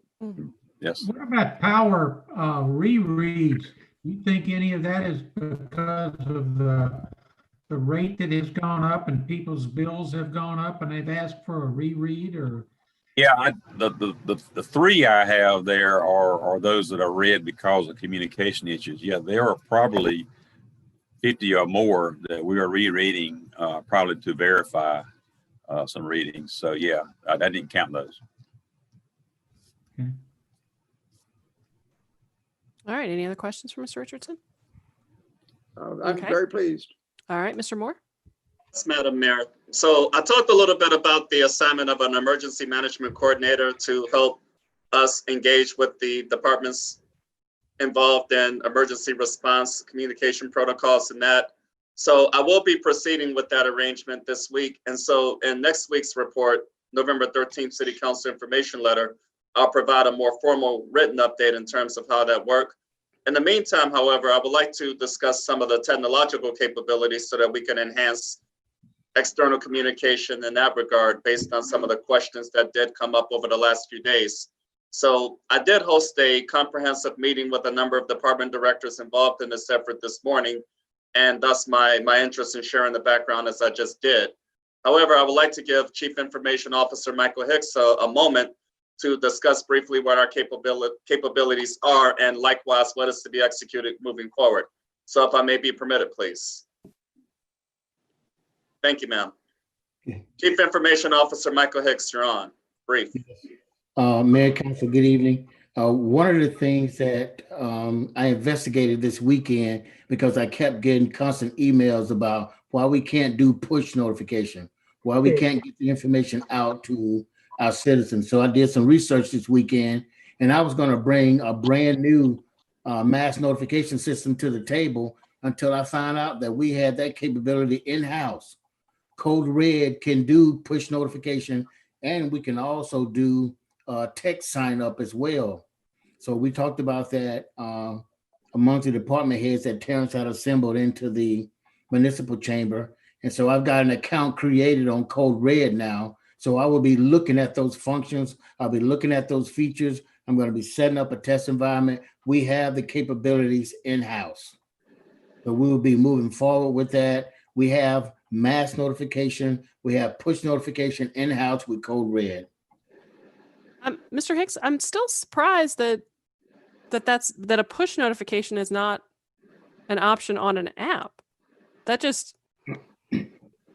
Yes. What about power rereads? You think any of that is because of the rate that has gone up and people's bills have gone up and they've asked for a reread, or? Yeah, the three I have there are those that are read because of communication issues. Yeah, there are probably 50 or more that we are rereading, probably to verify some readings. So yeah, I didn't count those. Okay. All right. Any other questions for Mr. Richardson? I'm very pleased. All right, Mr. Moore. Yes, Madam Mayor. So I talked a little bit about the assignment of an emergency management coordinator to help us engage with the departments involved in emergency response, communication protocols, and that. So I will be proceeding with that arrangement this week. And so in next week's report, November 13th City Council information letter, I'll provide a more formal written update in terms of how that worked. In the meantime, however, I would like to discuss some of the technological capabilities so that we can enhance external communication in that regard based on some of the questions that did come up over the last few days. So I did host a comprehensive meeting with a number of department directors involved in this effort this morning, and thus my interest in sharing the background as I just did. However, I would like to give Chief Information Officer Michael Hicks a moment to discuss briefly what our capabilities are, and likewise what is to be executed moving forward. So if I may be permitted, please. Thank you, ma'am. Okay. Chief Information Officer Michael Hicks, you're on. Brief. Mayor, Council, good evening. One of the things that I investigated this weekend, because I kept getting constant emails about why we can't do push notification, why we can't get the information out to our citizens. So I did some research this weekend, and I was going to bring a brand new mass notification system to the table until I found out that we had that capability in-house. Code Red can do push notification, and we can also do text sign up as well. So we talked about that amongst the department heads that Terrence had assembled into the municipal chamber. And so I've got an account created on Code Red now. So I will be looking at those functions. I'll be looking at those features. I'm going to be setting up a test environment. We have the capabilities in-house. So we will be moving forward with that. We have mass notification. We have push notification in-house with Code Red. Mr. Hicks, I'm still surprised that a push notification is not an option on an app. That just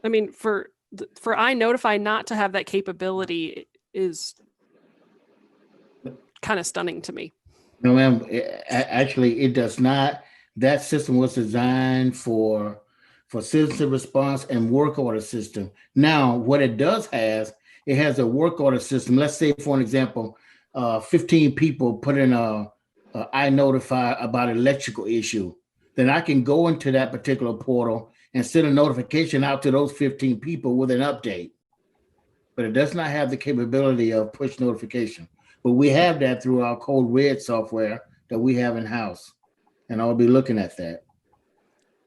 I mean, for iNotify not to have that capability is kind of stunning to me. No, ma'am, actually, it does not. That system was designed for citizen response and work order system. Now, what it does has, it has a work order system. Let's say, for an example, 15 people put in a iNotify about electrical issue. Then I can go into that particular portal and send a notification out to those 15 people with an update. But it does not have the capability of push notification. But we have that through our Code Red software that we have in-house. And I'll be looking at that.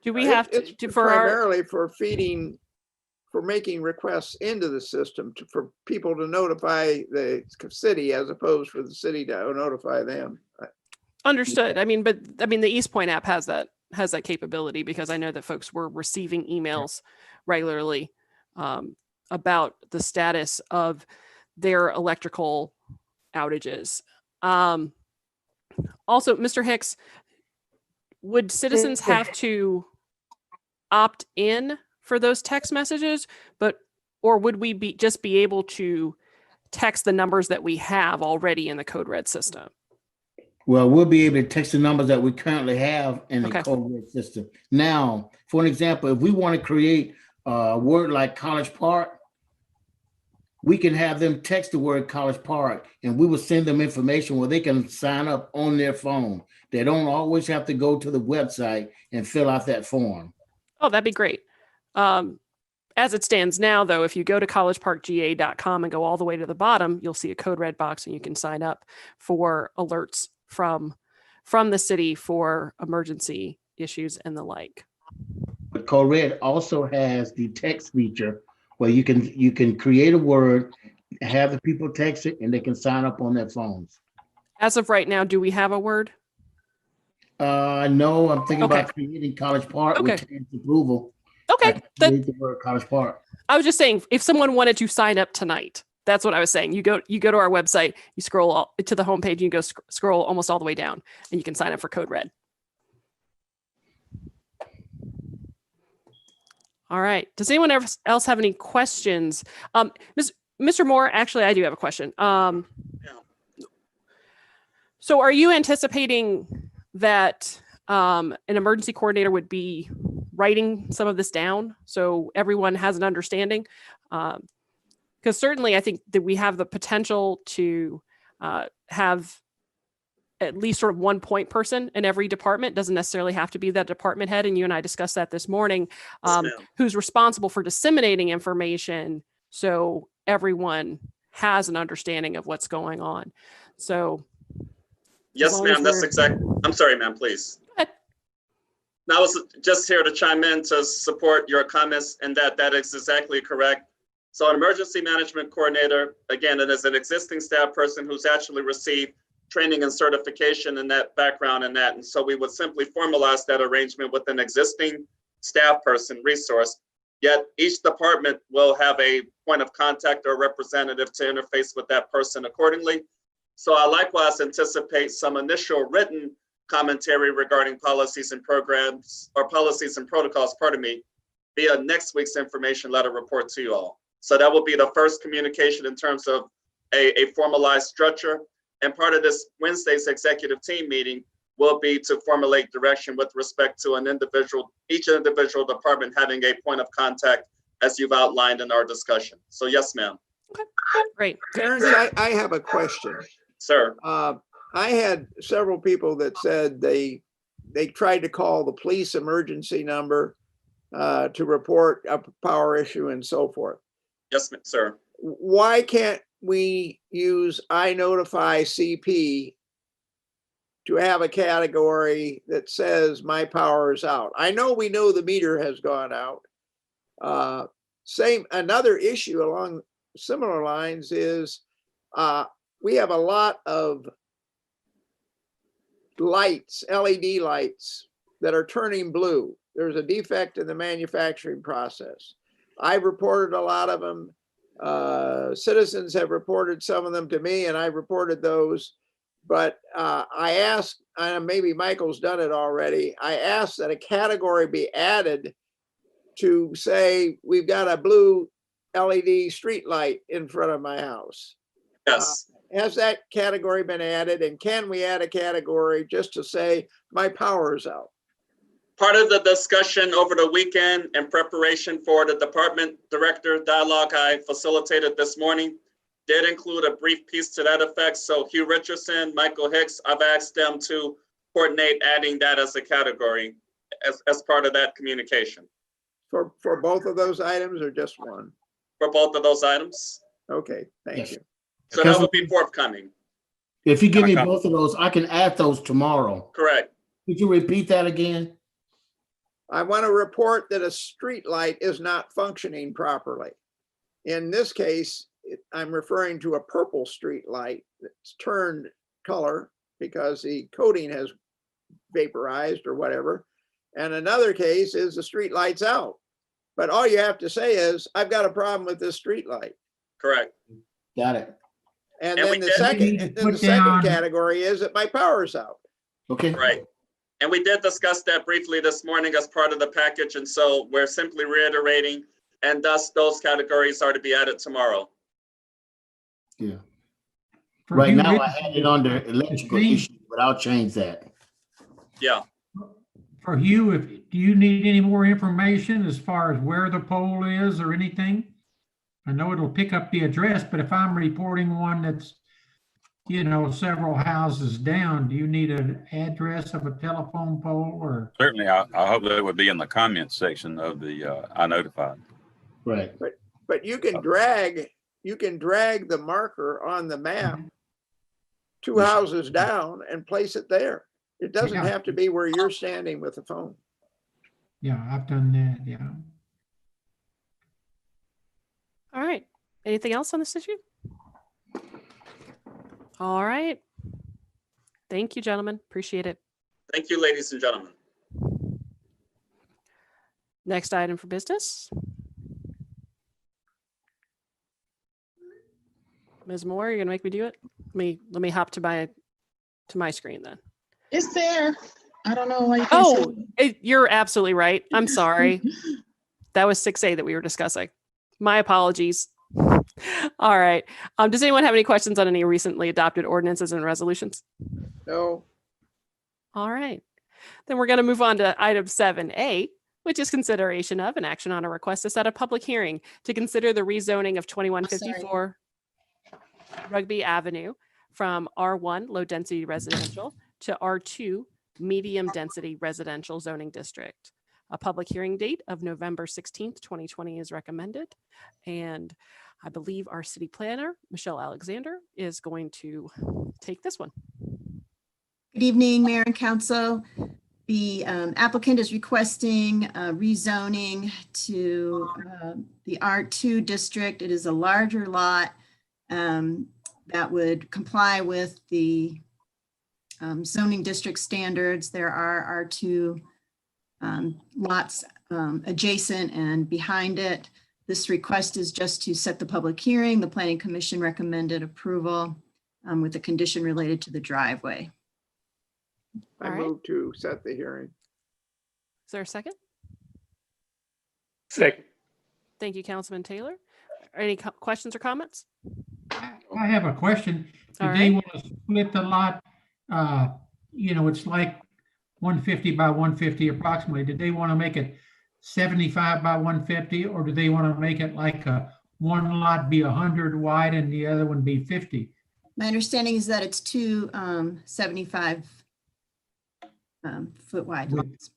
Do we have It's to for our, primarily for making requests into the system for people to notify the city as opposed for the city to notify them. understood? I mean, but I mean, the East Point app has that capability, because I know that folks were receiving emails regularly about the status of their electrical outages. Also, Mr. Hicks, would citizens have to opt in for those text messages, or would we just be able to text the numbers that we have already in the Code Red system? Well, we'll be able to text the numbers that we currently have in the Okay. Code Red system. Now, for an example, if we want to create a word like College Park, we can have them text the word College Park, and we will send them information where they can sign up on their phone. They don't always have to go to the website and fill out that form. Oh, that'd be great. As it stands now, though, if you go to collegeparkga.com and go all the way to the bottom, you'll see a Code Red box, and you can sign up for alerts from the city for emergency issues and the like. But Code Red also has the text feature where you can create a word, have the people text it, and they can sign up on their phones. As of right now, do we have a word? No, I'm thinking Okay. about creating College Park Okay. with Tam's approval. Okay. I can create the word College Park. I was just saying, if someone wanted to sign up tonight, that's what I was saying. You go to our website, you scroll to the homepage, you go scroll almost all the way down, and you can sign up for Code Red. All right. Does anyone else have any questions? Mr. Moore, actually, I do have a question. So are you anticipating that an emergency coordinator would be writing some of this down so everyone has an understanding? Because certainly I think that we have the potential to have at least sort of one point person in every department. Doesn't necessarily have to be that department head. And you and I discussed that this morning, who's responsible for disseminating information so everyone has an understanding of what's going on. So Yes, ma'am, that's exact. I'm sorry, ma'am, please. Go ahead. Now, I was just here to chime in to support your comments, and that is exactly correct. So an emergency management coordinator, again, it is an existing staff person who's actually received training and certification in that background and that. And so we would simply formalize that arrangement with an existing staff person resource. Yet each department will have a point of contact or representative to interface with that person accordingly. So I likewise anticipate some initial written commentary regarding policies and programs, or policies and protocols, pardon me, via next week's information letter report to you all. So that will be the first communication in terms of a formalized structure. And part of this Wednesday's executive team meeting will be to formulate direction with respect to each individual department having a point of contact, as you've outlined in our discussion. So yes, ma'am. Okay, great. Terrence, I have a question. Sir. I had several people that said they tried to call the police emergency number to report a power issue and so forth. Yes, sir. Why can't we use iNotify CP to have a category that says my power is out? I know we know the meter has gone out. Another issue along similar lines is we have a lot of lights, LED lights that are turning blue. There's a defect in the manufacturing process. I've reported a lot of them. Citizens have reported some of them to me, and I've reported those. But I asked, maybe Michael's done it already, I asked that a category be added to say, we've got a blue LED street light in front of my house. Yes. Has that category been added, and can we add a category just to say my power is out? Part of the discussion over the weekend in preparation for the department director dialogue I facilitated this morning did include a brief piece to that effect. So Hugh Richardson, Michael Hicks, I've asked them to coordinate adding that as a category as part of that communication. For both of those items or just one? For both of those items. Okay, thank Yes. you. So that will be forthcoming. If you give me both of those, I can add those tomorrow. Correct. Could you repeat that again? I want to report that a street light is not functioning properly. In this case, I'm referring to a purple street light that's turned color because the coating has vaporized or whatever. And another case is the street light's out. But all you have to say is, I've got a problem with this street light. Correct. Got it. And And then we the did- second category is that my power's out. Okay. Right. And we did discuss that briefly this morning as part of the package. And so we're simply reiterating, and thus those categories are to be added tomorrow. Yeah. For Right you, now, Rich, I had it under electrical James- issues, but I'll change that. Yeah. For you, do you need any more information as far as where the pole is or anything? I know it'll pick up the address, but if I'm reporting one that's, several houses down, do you need an address of a telephone pole or? Certainly, I hope that would be in the comments section of the I notified. Right. But you can drag the marker on the map 2 houses down and place it there. It doesn't Yeah. have to be where you're standing with the phone. Yeah, I've done that, yeah. All right. Anything else on this issue? All right. Thank you, gentlemen. Appreciate it. Thank you, ladies and gentlemen. Next item for business. Ms. Moore, you're gonna make me do it? Let me hop to my screen then. It's there. I don't know why you can't Oh, you're absolutely right. I'm sorry. That was 6A that we were discussing. My apologies. All right. Does anyone have any questions on any recently adopted ordinances and resolutions? No. All right. Then we're going to move on to item 7A, which is consideration of an action on a request to set a public hearing to consider the rezoning of 2154 Rugby Avenue from R1 low density residential to R2 medium density residential zoning district. A public hearing date of November 16th, 2020 is recommended. And I believe our city planner, Michelle Alexander, is going to take this one. Good evening, Mayor and Council. The applicant is requesting rezoning to the R2 district. It is a larger lot that would comply with the zoning district standards. There are R2 lots adjacent and behind it. This request is just to set the public hearing. The Planning Commission recommended approval with a condition related to the driveway. I All right. move to set the hearing. Is there a second? Second. Thank you, Councilman Taylor. Any questions or comments? I have a question. All Did they right. want to split the lot? It's like 150 by 150 approximately. Did they want to make it 75 by 150, or do they want to make it like one lot be 100 wide and the other one be 50? My understanding is that it's two 75 foot wide lots.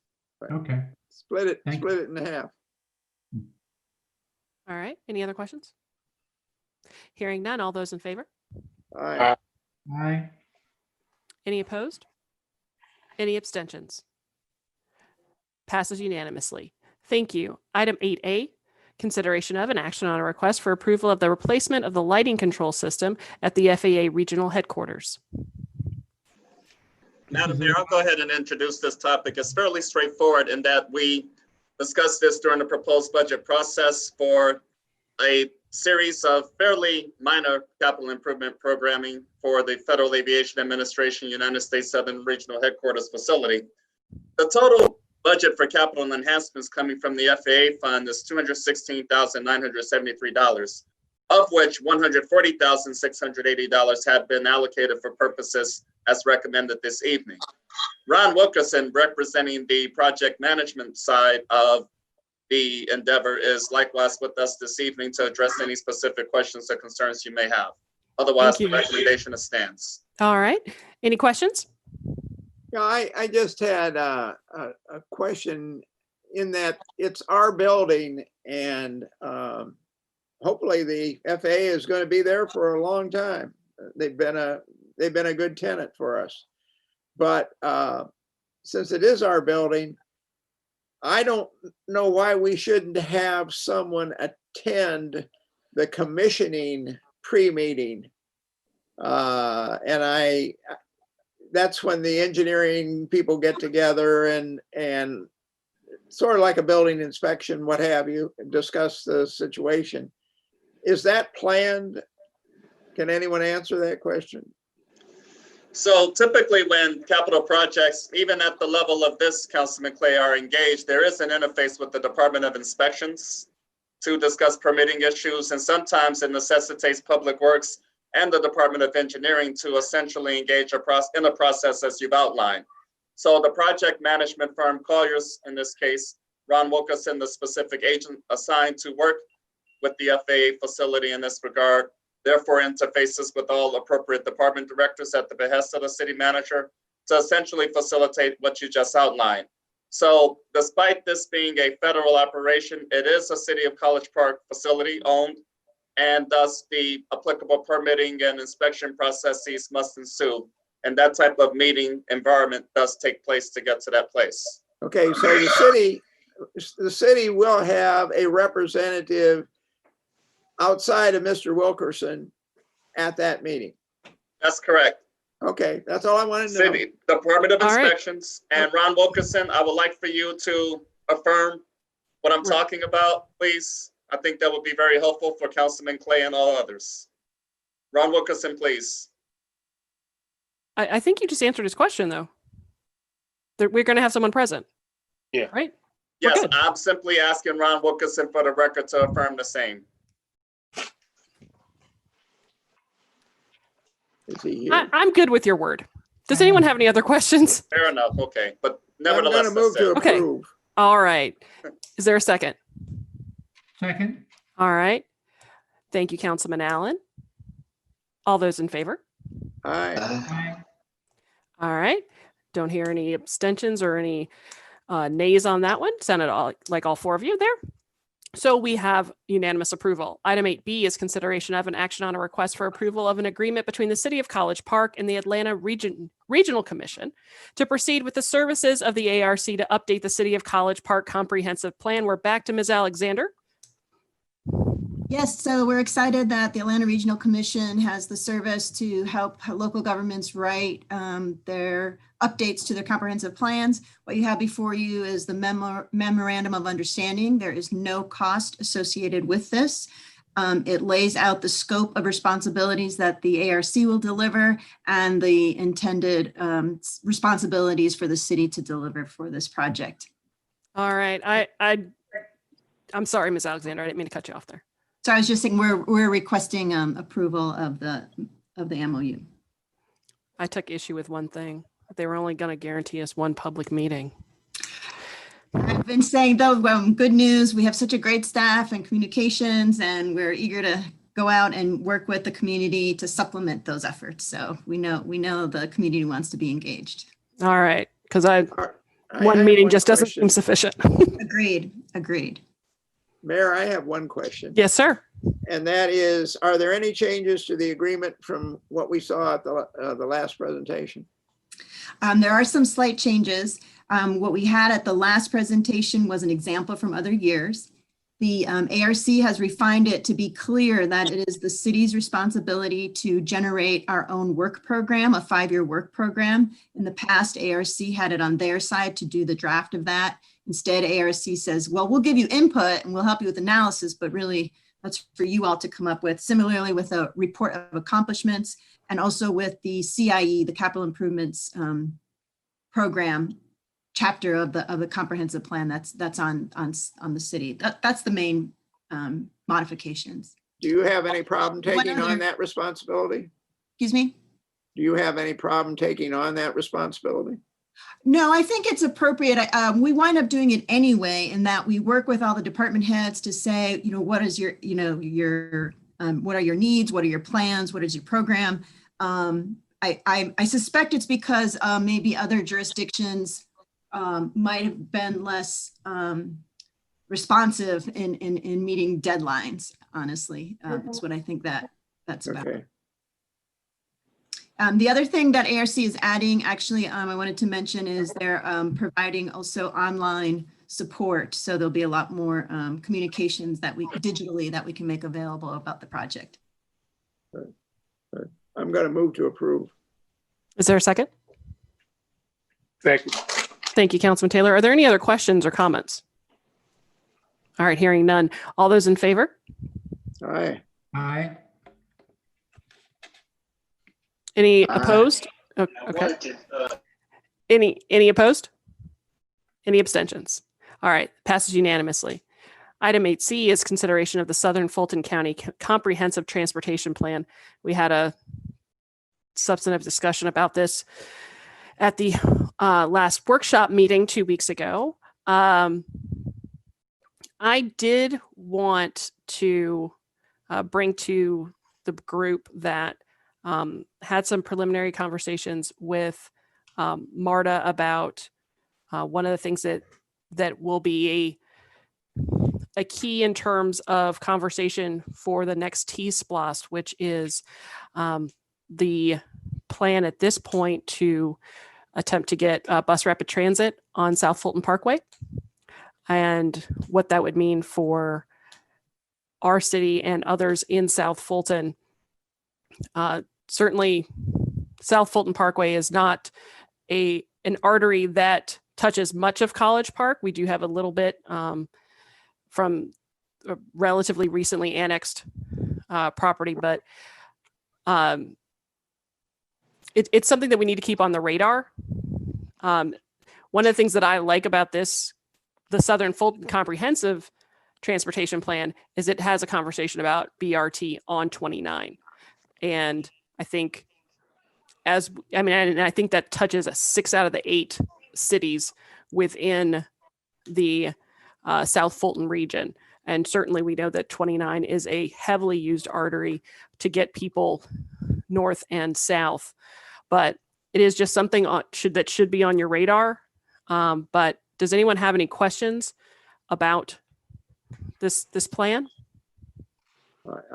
Okay. Split it Thank in half. All right. Any other questions? Hearing none. All those in favor? Aye. Aye. Any opposed? Any abstentions? Passes unanimously. Thank you. Item 8A, consideration of an action on a request for approval of the replacement of the lighting control system at the FAA regional headquarters. Madam Mayor, I'll go ahead and introduce this topic. It's fairly straightforward in that we discussed this during the proposed budget process for a series of fairly minor capital improvement programming for the Federal Aviation Administration United States Southern Regional Headquarters facility. The total budget for capital enhancements coming from the FAA fund is $216,973, of which $140,680 had been allocated for purposes as recommended this evening. Ron Wilkerson, representing the project management side of the endeavor, is likewise with us this evening to address any specific questions or concerns you may have. Otherwise, the recommendation stands. All right. Any questions? Yeah, I just had a question in that it's our building, and hopefully the FAA is going to be there for a long time. They've been a good tenant for us, but since it is our building, I don't know why we shouldn't have someone attend the commissioning pre-meeting. And that's when the engineering people get together and sort of like a building inspection, what have you, and discuss the situation. Is that planned? Can anyone answer that question? So typically when capital projects, even at the level of this, Councilman Clay, are engaged, there is an interface with the Department of Inspections to discuss permitting issues, and sometimes it necessitates Public Works and the Department of Engineering to essentially engage in a process as you've outlined. So the project management firm, Colliers in this case, Ron Wilkerson, the specific agent assigned to work with the FAA facility in this regard, therefore interfaces with all appropriate department directors at the behest of the city manager to essentially facilitate what you just outlined. So despite this being a federal operation, it is a City of College Park facility owned, and thus the applicable permitting and inspection processes must ensue. And that type of meeting environment does take place to get to that place. Okay, so the city will have a representative outside of Mr. Wilkerson at that meeting. That's correct. Okay, that's all I wanted to know. City Department of Inspections and Ron Wilkerson, I would like for you to affirm what I'm talking about, please. I think that would be very helpful for Councilman Clay and all others. Ron Wilkerson, please. I think you just answered his question, though. We're going to have someone present. Yeah. Right? Yes, I'm simply asking Ron Wilkerson for the record to affirm the same. Is he here? I'm good with your word. Does anyone have any other questions? Fair enough, okay. But I'm nevertheless, gonna move to Okay. approve. All right. Is there a second? Second. All right. Thank you, Councilman Allen. All those in favor? Aye. Aye. All right. Don't hear any abstentions or any nays on that one. Sounded like all four of you there. So we have unanimous approval. Item 8B is consideration of an action on a request for approval of an agreement between the City of College Park and the Atlanta Regional Commission to proceed with the services of the ARC to update the City of College Park Comprehensive Plan. We're back to Ms. Alexander. Yes, so we're excited that the Atlanta Regional Commission has the service to help local governments write their updates to their comprehensive plans. What you have before you is the memorandum of understanding. There is no cost associated with this. It lays out the scope of responsibilities that the ARC will deliver and the intended responsibilities for the city to deliver for this project. All right. I'm sorry, Ms. Alexander. I didn't mean to cut you off there. So I was just saying we're requesting approval of the MOU. I took issue with one thing. They were only going to guarantee us one public meeting. I've been saying though, good news. We have such a great staff and communications, and we're eager to go out and work with the community to supplement those efforts. So we know the community wants to be engaged. All right. Because I one have meeting one just doesn't question. seem sufficient. Agreed. Mayor, I have one question. Yes, sir. And that is, are there any changes to the agreement from what we saw at the last presentation? There are some slight changes. What we had at the last presentation was an example from other years. The ARC has refined it to be clear that it is the city's responsibility to generate our own work program, a 5-year work program. In the past, ARC had it on their side to do the draft of that. Instead, ARC says, well, we'll give you input and we'll help you with analysis, but really that's for you all to come up with. Similarly with a report of accomplishments and also with the CIE, the capital improvements program. chapter of the comprehensive plan that's on the city. That's the main modifications. Do you have any problem One taking on other- that responsibility? Excuse me? Do you have any problem taking on that responsibility? No, I think it's appropriate. We wind up doing it anyway, in that we work with all the department heads to say, what is your, what are your needs? What are your plans? What is your program? I suspect it's because maybe other jurisdictions might have been less responsive in meeting deadlines, honestly. That's what I think that's about. Okay. The other thing that ARC is adding, actually, I wanted to mention is they're providing also online support. So there'll be a lot more communications digitally that we can make available about the project. I'm going to move to approve. Is there a second? Second. Thank you, Councilman Taylor. Are there any other questions or comments? All right, hearing none. All those in favor? Aye. Aye. Any opposed? Okay. Any opposed? Any abstentions? All right, passes unanimously. Item 8C is consideration of the Southern Fulton County Comprehensive Transportation Plan. We had a substantive discussion about this at the last workshop meeting 2 weeks ago. I did want to bring to the group that had some preliminary conversations with MARTA about one of the things that will be a key in terms of conversation for the next T-SPLOST, which is the plan at this point to attempt to get bus rapid transit on South Fulton Parkway, and what that would mean for our city and others in South Fulton. Certainly, South Fulton Parkway is not an artery that touches much of College Park. We do have a little bit from a relatively recently annexed property, but it's something that we need to keep on the radar. One of the things that I like about the Southern Fulton Comprehensive Transportation Plan is it has a conversation about BRT on 29. And I think I think that touches 6 out of the 8 cities within the South Fulton region. And certainly we know that 29 is a heavily used artery to get people north and south. But it is just something that should be on your radar. But does anyone have any questions about this plan?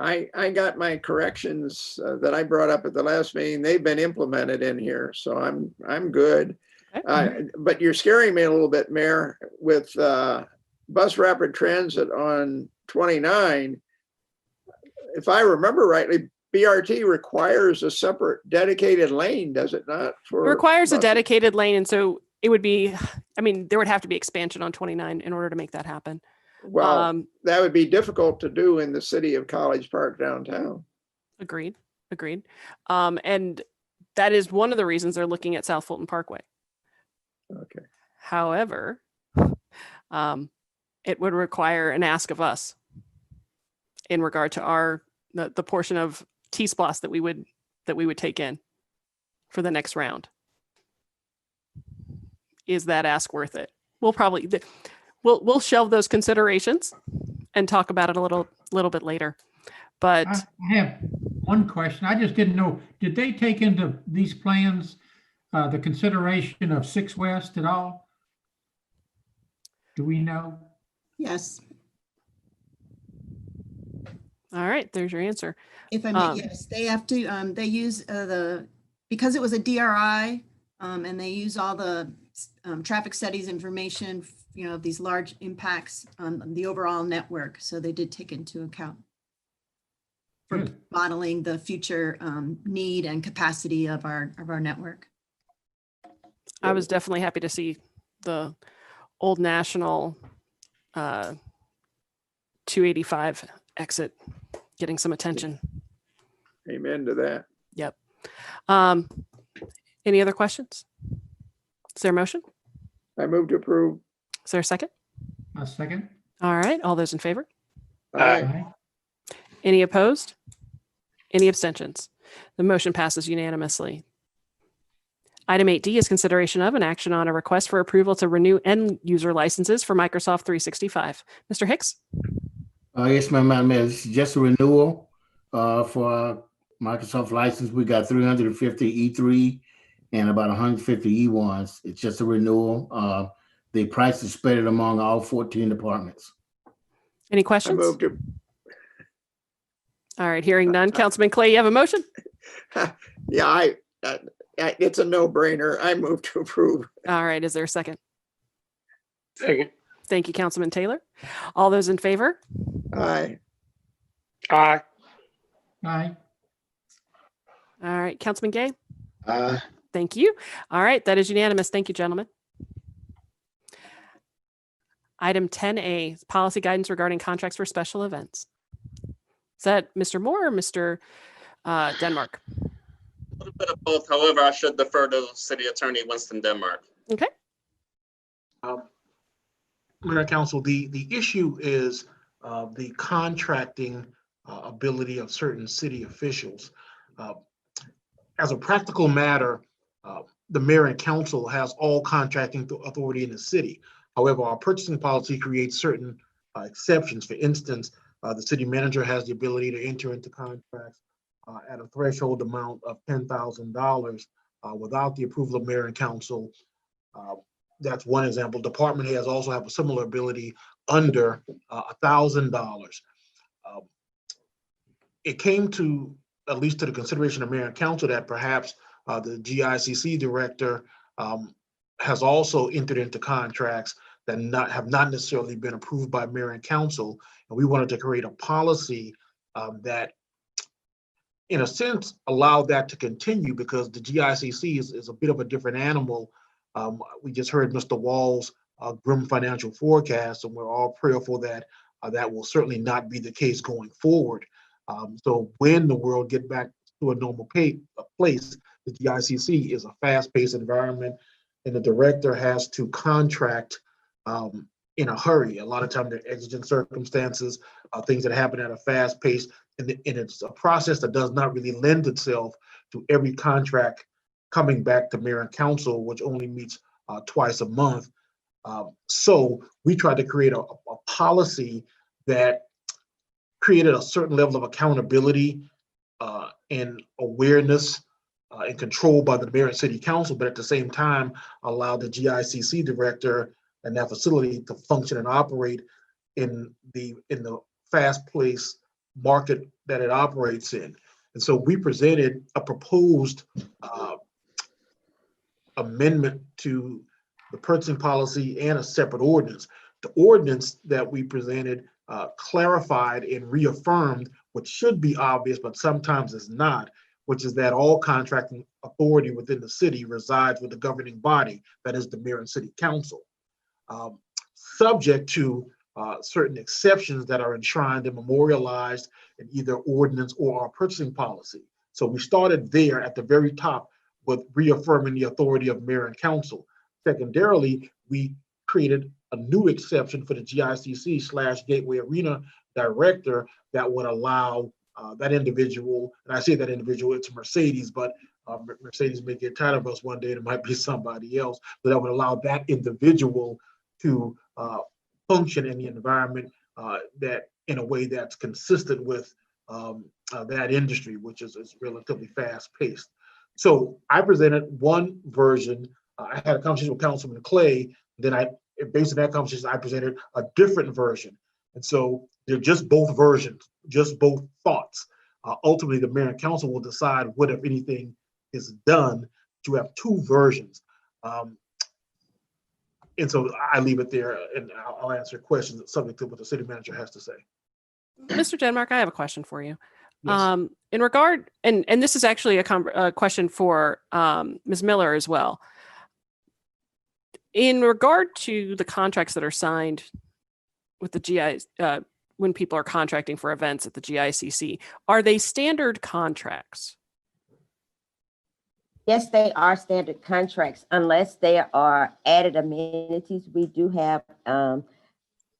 I got my corrections that I brought up at the last meeting. They've been implemented in here, so I'm good. Okay. But you're scaring me a little bit, Mayor, with bus rapid transit on 29. If I remember rightly, BRT requires a separate dedicated lane, does it not? It requires a dedicated lane, and so it would be, there would have to be expansion on 29 in order to make that happen. Well, that would be difficult to do in the city of College Park downtown. Agreed. And that is one of the reasons they're looking at South Fulton Parkway. Okay. However, it would require an ask of us in regard to the portion of T-SPLOST that we would take in for the next round. Is that ask worth it? We'll shelve those considerations and talk about it a little bit later. But I have one question. I just didn't know, did they take into these plans the consideration of 6 West at all? Do we know? Yes. all right, there's your answer. If I may, yes, they have to, they use because it was a DRI, and they use all the traffic studies information, of these large impacts on the overall network. So they did take into account for modeling the future need and capacity of our network. I was definitely happy to see the Old National 285 exit getting some attention. Amen to that. Yep. Any other questions? Is there a motion? I move to approve. Is there a second? A second. All right. All those in favor? Aye. Aye. Any opposed? Any abstentions? The motion passes unanimously. Item 8D is consideration of an action on a request for approval to renew end user licenses for Microsoft 365. Mr. Hicks? Yes, Madam Mayor, this is just a renewal for our Microsoft license. We got 350 E3 and about 150 E1s. It's just a renewal. The price is spread among all 14 departments. Any I questions? move to, All right. Hearing none. Councilman Clay, you have a motion? yeah, it's a no-brainer. I move to approve. All right. Is there a second? Second. Thank you, Councilman Taylor. All those in favor? Aye. Aye. Aye. All right. Councilman Gay? Aye. Thank you. All right. That is unanimous. Thank you, gentlemen. Item 10A, policy guidance regarding contracts for special events. Is that Mr. Moore or Mr. Denmark? A little bit of both. However, I should defer to City Attorney Winston Denmark. Okay. Mayor and Council, the issue is the contracting ability of certain city officials. As a practical matter, the mayor and council has all contracting authority in the city. However, our purchasing policy creates certain exceptions. For instance, the city manager has the ability to enter into contracts at a threshold amount of $10,000 without the approval of mayor and council. That's one example. Department heads also have a similar ability under $1,000. It came to, at least to the consideration of mayor and council, that perhaps the GICC director has also entered into contracts that have not necessarily been approved by mayor and council. And we wanted to create a policy that, in a sense, allowed that to continue, because the GICC is a bit of a different animal. We just heard Mr. Wall's grim financial forecast, and we're all prayerful that that will certainly not be the case going forward. So when the world get back to a normal place, the GICC is a fast-paced environment, and the director has to contract in a hurry. A lot of times, there are exigent circumstances, things that happen at a fast pace, and it's a process that does not really lend itself to every contract coming back to mayor and council, which only meets twice a month. So we tried to create a policy that created a certain level of accountability and awareness and control by the mayor and city council, but at the same time allowed the GICC director and that facility to function and operate in the fast-paced market that it operates in. And so we presented a proposed amendment to the purchasing policy and a separate ordinance. The ordinance that we presented clarified and reaffirmed what should be obvious, but sometimes is not, which is that all contracting authority within the city resides with the governing body, that is the mayor and city council, subject to certain exceptions that are enshrined and memorialized in either ordinance or our purchasing policy. So we started there at the very top with reaffirming the authority of mayor and council. Secondarily, we created a new exception for the GICC/Gateway Arena director that would allow that individual, and I say that individual, it's Mercedes, but Mercedes may get tired of us one day, and it might be somebody else, but that would allow that individual to function in the environment that in a way that's consistent with that industry, which is relatively fast paced. So I presented one version. I had a conversation with Councilman Clay. Then based on that conversation, I presented a different version. And so they're just both versions, just both thoughts. Ultimately, the mayor and council will decide what, if anything, is done. You have two versions. And so I leave it there, and I'll answer questions subject to what the city manager has to say. Mr. Denmark, I have a question for you. Yes. In regard, and this is actually a question for Ms. Miller as well. In regard to the contracts that are signed with the GI, when people are contracting for events at the GICC, are they standard contracts? Yes, they are standard contracts unless there are added amenities. We do have an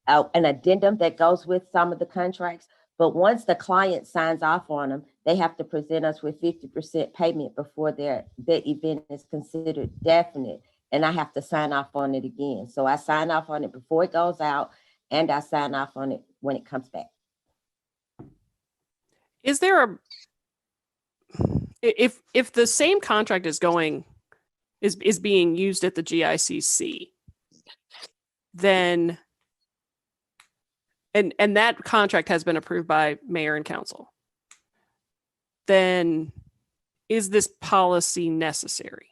addendum that goes with some of the contracts. But once the client signs off on them, they have to present us with 50% payment before the event is considered definite. And I have to sign off on it again. So I sign off on it before it goes out, and I sign off on it when it comes back. Is there if the same contract is being used at the GICC, then and that contract has been approved by mayor and council, then is this policy necessary?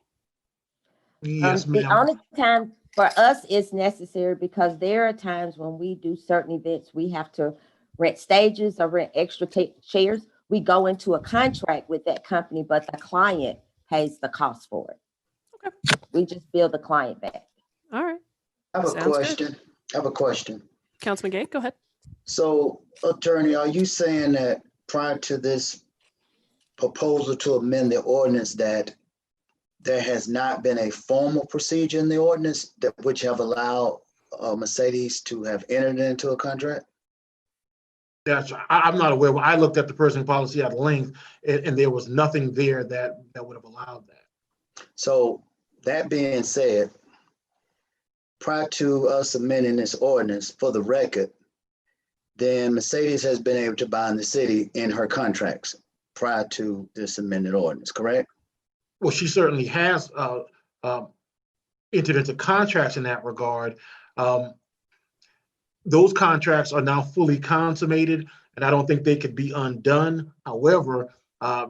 Yes, The ma'am. only time for us it's necessary because there are times when we do certain events, we have to rent stages or rent extra chairs. We go into a contract with that company, but the client pays the cost for it. Okay. We just bill the client back. All right. I have a Sounds good. question. I have a question. Councilman Gay, go ahead. So, attorney, are you saying that prior to this proposal to amend the ordinance that there has not been a formal procedure in the ordinance that which have allowed Mercedes to have entered into a contract? I'm not aware. When I looked at the purchasing policy at length, and there was nothing there that would have allowed that. So that being said, prior to us amending this ordinance, for the record, then Mercedes has been able to bind the city in her contracts prior to this amended ordinance, correct? Well, she certainly has entered into contracts in that regard. Those contracts are now fully consummated, and I don't think they could be undone. However,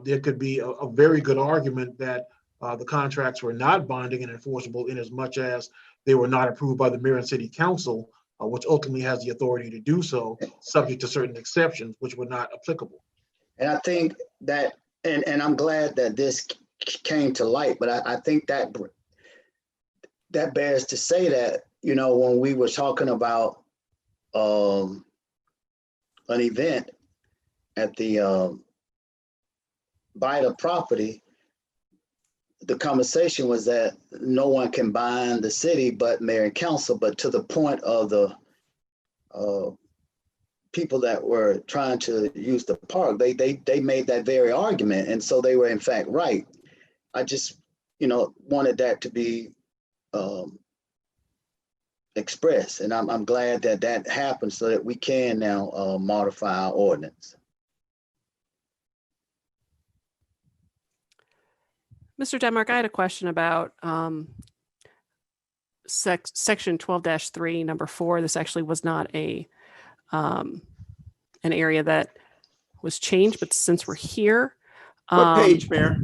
there could be a very good argument that the contracts were not binding and enforceable in as much as they were not approved by the mayor and city council, which ultimately has the authority to do so, subject to certain exceptions, which were not applicable. And I think that, and I'm glad that this came to light, but I think that bears to say that, you know, when we were talking about an event at the Bida property, the conversation was that no one can bind the city but mayor and council, but to the point of the people that were trying to use the park, they made that very argument, and so they were in fact right. I just, you know, wanted that to be expressed, and I'm glad that that happened so that we can now modify our ordinance. Mr. Denmark, I had a question about section 12-3, number 4. This actually was not an area that was changed, but since we're here. What page, Mayor?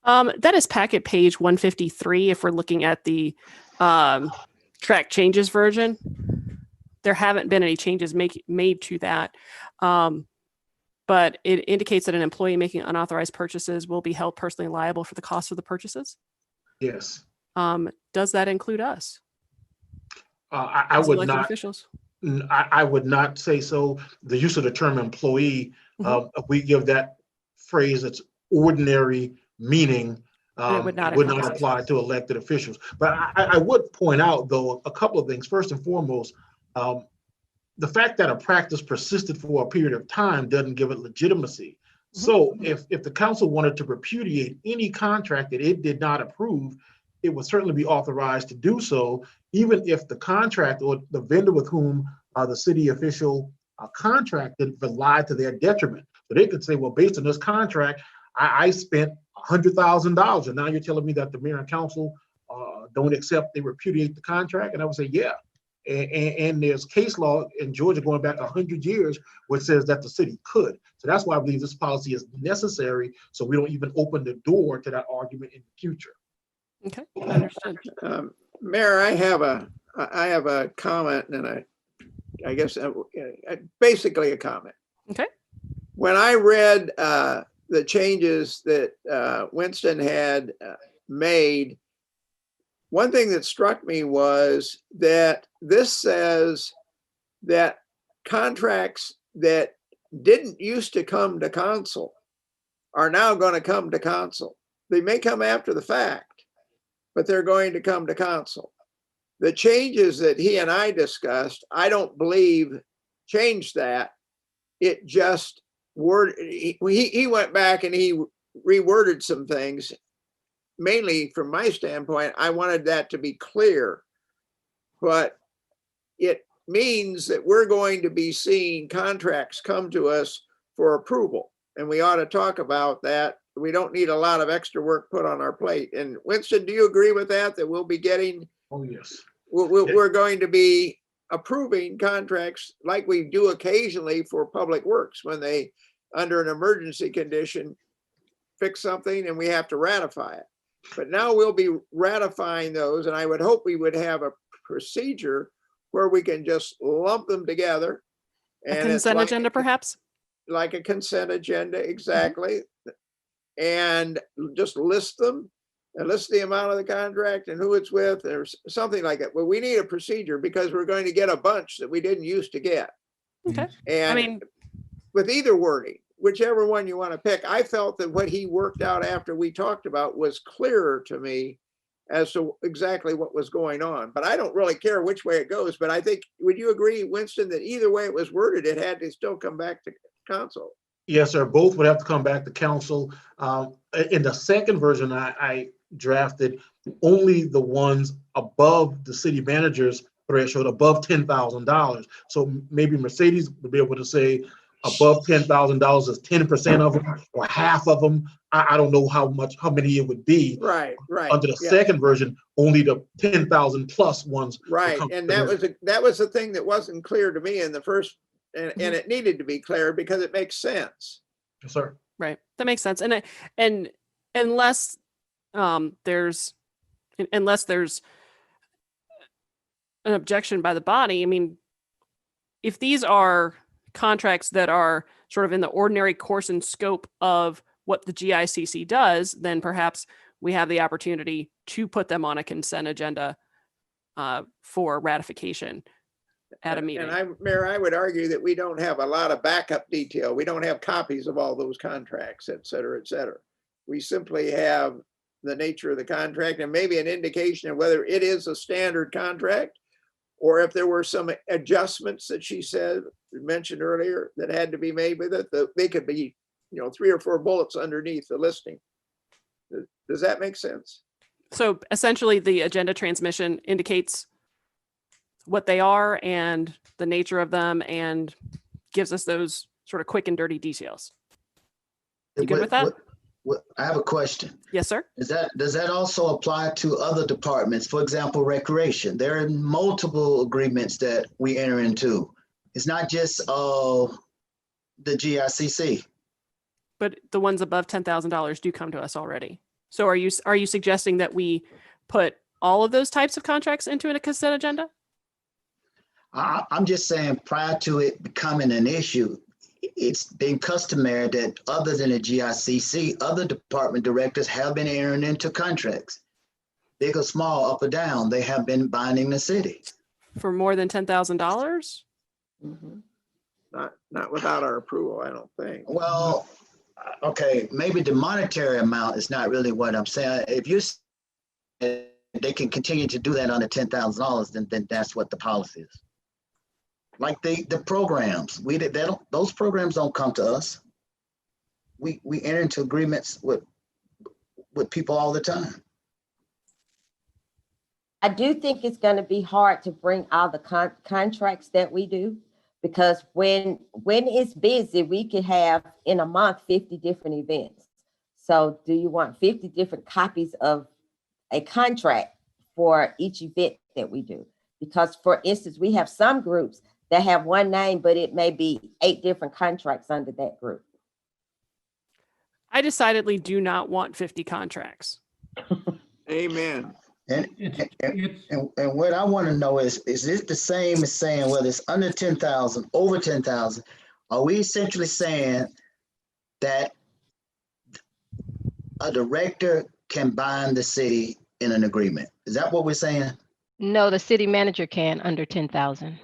That is packet page 153. If we're looking at the track changes version, there haven't been any changes made to that. But it indicates that an employee making unauthorized purchases will be held personally liable for the cost of the purchases. Yes. Does that include us? I would elected not. Officials? I would not say so. The use of the term employee, if we give that phrase its ordinary meaning, it would not apply to elected officials. But I would point out, though, a couple of things. First and foremost, the fact that a practice persisted for a period of time doesn't give it legitimacy. So if the council wanted to repudiate any contract that it did not approve, it would certainly be authorized to do so, even if the contract or the vendor with whom the city official contracted lied to their detriment. So they could say, well, based on this contract, I spent $100,000, and now you're telling me that the mayor and council don't accept, they repudiate the contract? And I would say, yeah. And there's case law in Georgia going back 100 years, which says that the city could. So that's why I believe this policy is necessary, so we don't even open the door to that argument in the future. Okay, understood. Mayor, I have a comment, and I guess basically a comment. Okay. When I read the changes that Winston had made, one thing that struck me was that this says that contracts that didn't used to come to council are now going to come to council. they may come after the fact, but they're going to come to council. The changes that he and I discussed, I don't believe changed that. It just he went back and he reworded some things. Mainly from my standpoint, I wanted that to be clear, but it means that we're going to be seeing contracts come to us for approval, and we ought to talk about that. We don't need a lot of extra work put on our plate. And Winston, do you agree with that? That we'll be getting? Oh, yes. We're going to be approving contracts like we do occasionally for public works when they, under an emergency condition, fix something and we have to ratify it. But now we'll be ratifying those, and I would hope we would have a procedure where we can just lump them together. A And it's consent like agenda, perhaps? like a consent agenda, exactly. And just list them and list the amount of the contract and who it's with or something like that. Well, we need a procedure because we're going to get a bunch that we didn't used to get. Okay. And I mean, with either wording, whichever one you want to pick, I felt that what he worked out after we talked about was clearer to me as to exactly what was going on. But I don't really care which way it goes. But I think, would you agree, Winston, that either way it was worded, it had to still come back to council? Yes, sir. Both would have to come back to council. In the second version, I drafted only the ones above the city manager's threshold, above $10,000. So maybe Mercedes would be able to say above $10,000 is 10% of them or half of them. I don't know how many it would be. Right. Under the yeah. second version, only the 10,000 plus ones. would Right, come and to that was the thing that wasn't clear to me in the first, and it needed to be clear because it makes sense. Yes, sir. right. That makes sense. And unless there's an objection by the body, I mean, if these are contracts that are sort of in the ordinary course and scope of what the GICC does, then perhaps we have the opportunity to put them on a consent agenda for ratification at a meeting. And Mayor, I would argue that we don't have a lot of backup detail. We don't have copies of all those contracts, et cetera, et cetera. We simply have the nature of the contract and maybe an indication of whether it is a standard contract or if there were some adjustments that she mentioned earlier that had to be made with it. They could be, 3 or 4 bullets underneath the listing. Does that make sense? So essentially the agenda transmission indicates what they are and the nature of them and gives us those sort of quick and dirty details. You good with that? I have a question. Yes, sir. Does that also apply to other departments? For example, recreation. There are multiple agreements that we enter into. It's not just the GICC. But the ones above $10,000 do come to us already. So are you suggesting that we put all of those types of contracts into a consent agenda? I'm just saying, prior to it becoming an issue, it's been customary that other than the GICC, other department directors have been entering into contracts. Big or small, up or down, they have been binding the city. For more than $10,000? Mm-hmm. Not without our approval, I don't think. Well, okay, maybe the monetary amount is not really what I'm saying. If they can continue to do that under $10,000, then that's what the policy is. Like the programs, those programs don't come to us. We enter into agreements with people all the time. I do think it's going to be hard to bring all the contracts that we do, because when it's busy, we could have in a month 50 different events. So do you want 50 different copies of a contract for each event that we do? Because for instance, we have some groups that have one name, but it may be 8 different contracts under that group. I decidedly do not want 50 contracts. Amen. And what I want to know is it the same as saying whether it's under 10,000, over 10,000? Are we essentially saying that a director can bind the city in an agreement? Is that what we're saying? No, the city manager can under 10,000.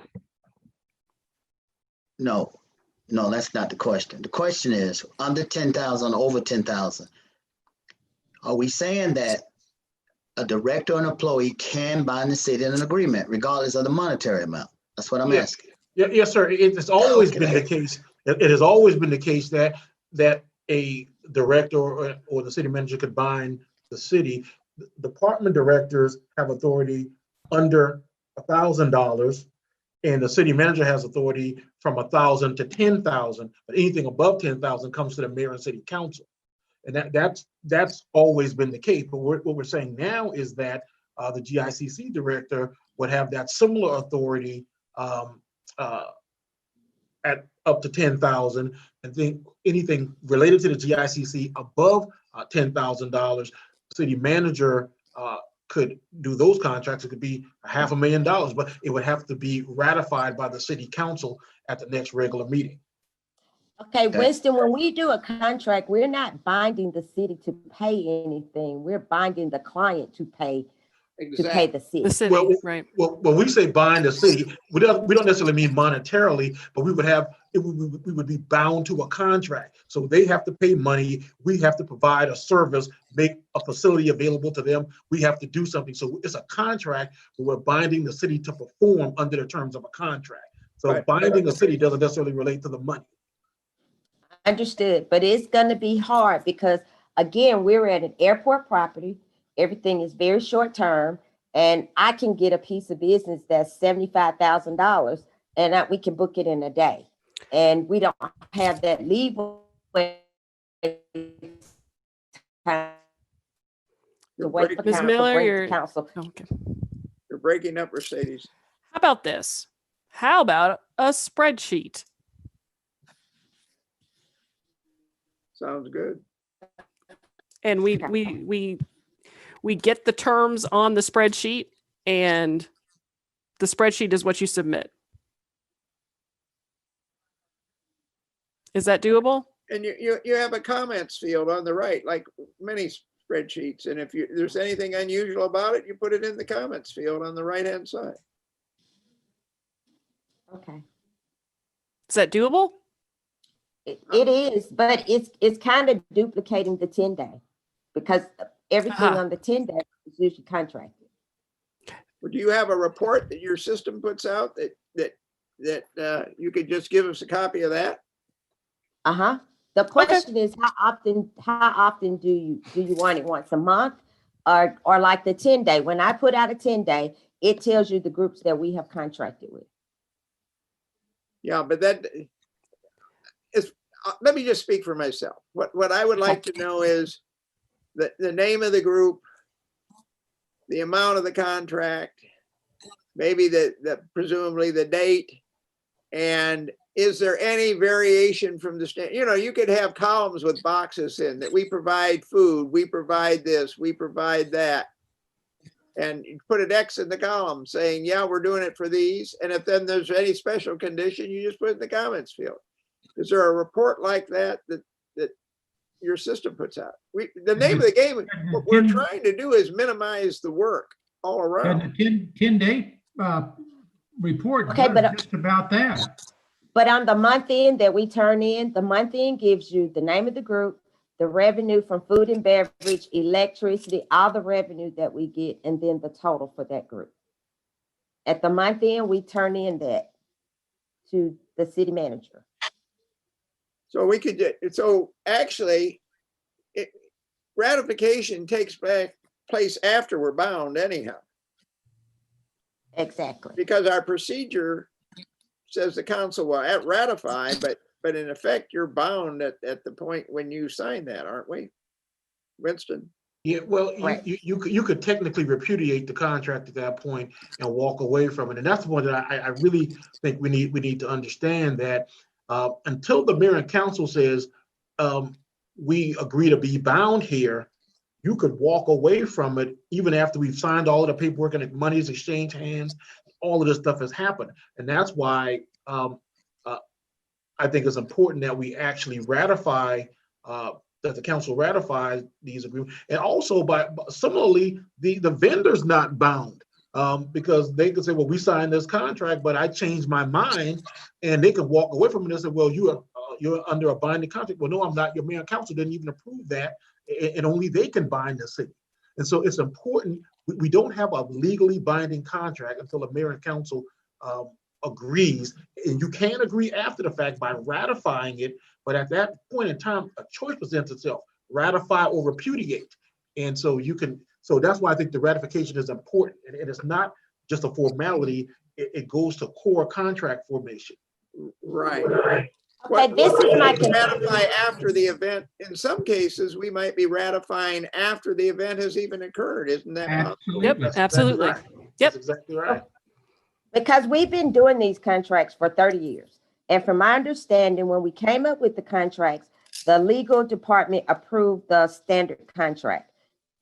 No, that's not the question. The question is under 10,000, over 10,000. Are we saying that a director or an employee can bind the city in an agreement regardless of the monetary amount? That's what I'm Yeah. asking. Yes, sir. It's always been the Okay. case. It has always been the case that a director or the city manager could bind the city. Department directors have authority under $1,000, and the city manager has authority from 1,000 to 10,000. But anything above 10,000 comes to the mayor and city council, and that's always been the case. But what we're saying now is that the GICC director would have that similar authority at up to 10,000, and think anything related to the GICC above $10,000, city manager could do those contracts. It could be $500,000, but it would have to be ratified by the city council at the next regular meeting. Okay, Winston, when we do a contract, we're not binding the city to pay anything. We're binding the client to pay the city. The city, Well, right. Well, when we say bind the city, we don't necessarily mean monetarily, but we would be bound to a contract. So they have to pay money. We have to provide a service, make a facility available to them. We have to do something. So it's a contract where we're binding the city to perform under the terms of a contract. So Right. binding the city doesn't necessarily relate to the money. Understood, but it's gonna be hard because again, we're at an airport property. Everything is very short term, and I can get a piece of business that's $75,000, and we can book it in a day, and we don't have that leeway. To wait for Ms. council, Miller, bring it to you're council. okay. You're breaking up, Mercedes. How about this? How about a spreadsheet? Sounds good. And we get the terms on the spreadsheet, and the spreadsheet is what you submit. Is that doable? And you have a comments field on the right, like many spreadsheets. And if there's anything unusual about it, you put it in the comments field on the right-hand side. Okay. Is that doable? It is, but it's kind of duplicating the 10-day because everything on the 10-day is usually contracted. Well, do you have a report that your system puts out that you could just give us a copy of that? Uh-huh. The question is how often do you want it? Once a month or like the 10-day? When I put out a 10-day, it tells you the groups that we have contracted with. Yeah, but that is, let me just speak for myself. What I would like to know is the name of the group, the amount of the contract, maybe the presumably the date, and is there any variation from the standard? You know, you could have columns with boxes in that we provide food, we provide this, we provide that. And you put an X in the column saying, yeah, we're doing it for these. And if then there's any special condition, you just put it in the comments field. Is there a report like that your system puts out? The name of the game, what we're trying to do is minimize the work all around. And the 10-day report Okay, does just about that. But on the month end that we turn in, the month end gives you the name of the group, the revenue from food and beverage, electricity, all the revenue that we get, and then the total for that group. At the month end, we turn in that to the city manager. So so actually, ratification takes place after we're bound anyhow. Exactly. Because our procedure says the council will ratify, but in effect, you're bound at the point when you sign that, aren't we, Winston? Yeah, well, Right. you could technically repudiate the contract at that point and walk away from it. And that's the one that I really think we need to understand that until the mayor and council says we agree to be bound here, you could walk away from it even after we've signed all of the paperwork and the money is exchanged hands. All of this stuff has happened. And that's why I think it's important that we actually ratify, that the council ratifies these agreements. And also similarly, the vendor's not bound because they could say, well, we signed this contract, but I changed my mind, and they can walk away from it and say, well, you're under a binding contract. Well, no, I'm not. Your mayor and council didn't even approve that. and only they can bind the city. And so it's important, we don't have a legally binding contract until the mayor and council agrees. And you can agree after the fact by ratifying it, but at that point in time, a choice presents itself, ratify or repudiate. And so so that's why I think the ratification is important. And it's not just a formality, it goes to core contract formation. Right. Okay, this is my ratify after the event. In some cases, we might be ratifying after the event has even occurred. Isn't that possible? Yep, absolutely. Right. Yep. That's exactly right. Because we've been doing these contracts for 30 years. And from my understanding, when we came up with the contracts, the legal department approved the standard contract.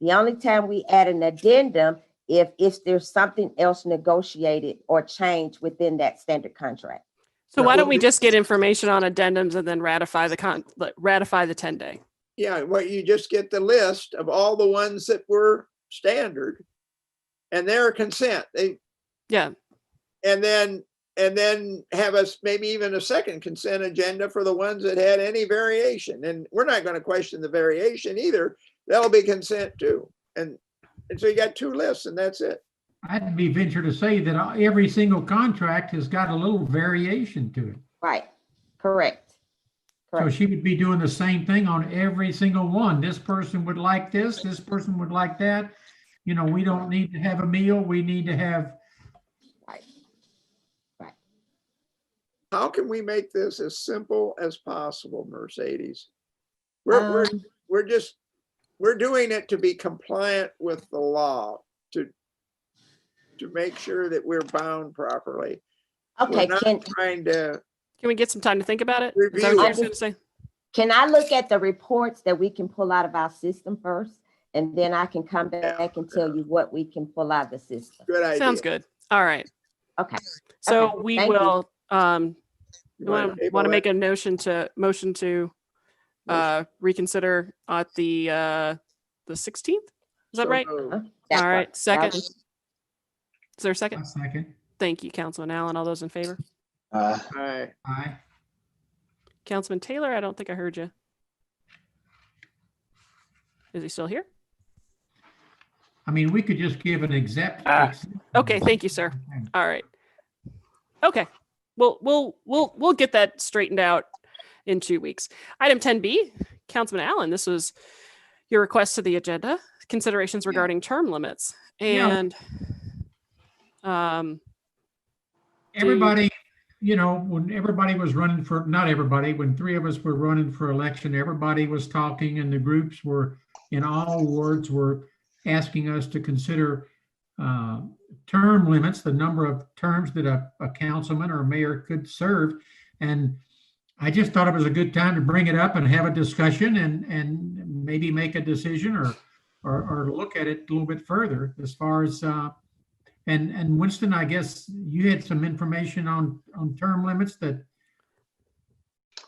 The only time we add an addendum if there's something else negotiated or changed within that standard contract. So why don't we just get information on addendums and then ratify the 10-day? Yeah, well, you just get the list of all the ones that were standard and their consent. Yeah. And then have us maybe even a second consent agenda for the ones that had any variation. And we're not going to question the variation either. That'll be consent too. And so you got 2 lists and that's it. I'd be venture to say that every single contract has got a little variation to it. Right, correct. So she would be doing the same thing on every single one. This person would like this person would like that. You know, we don't need to have a meal. We need to have. Right. How can we make this as simple as possible, Mercedes? We're doing it to be compliant with the law, to make sure that we're bound properly. Okay, can we get some time to think about it? Is that Review what it. you're going to say? Can I look at the reports that we can pull out of our system first? And then I can come back and tell you what we can pull out of the system. Good idea. Sounds good. All right. Okay. So Okay, we thank you. will, wanna table want to that? make a motion to reconsider at the 16th? Is that So right? moved. That's All right, second. That Is there a second? A second. Thank you, Councilman Allen. All those in favor? Aye. Aye. Councilman Taylor, I don't think I heard you. Is he still here? I mean, we could just give an exact. Okay, thank you, sir. All right. Okay. We'll get that straightened out in 2 weeks. Item 10B, Councilman Allen, this was your request to the agenda, considerations regarding term limits. And everybody, you know, when everybody was running for, not everybody, when 3 of us were running for election, everybody was talking and the groups were, in all wards, were asking us to consider term limits, the number of terms that a councilman or a mayor could serve. And I just thought it was a good time to bring it up and have a discussion and maybe make a decision or look at it a little bit further as far as and Winston, I guess you had some information on term limits that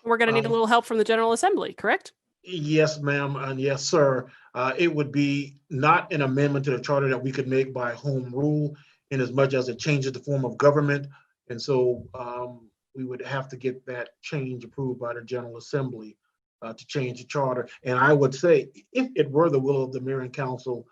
we're going to need a little help from the General Assembly, correct? Yes, ma'am, and yes, sir. It would be not an amendment to the charter that we could make by home rule in as much as it changes the form of government. And so we would have to get that change approved by the General Assembly to change the charter. And I would say, if it were the will of the mayor and council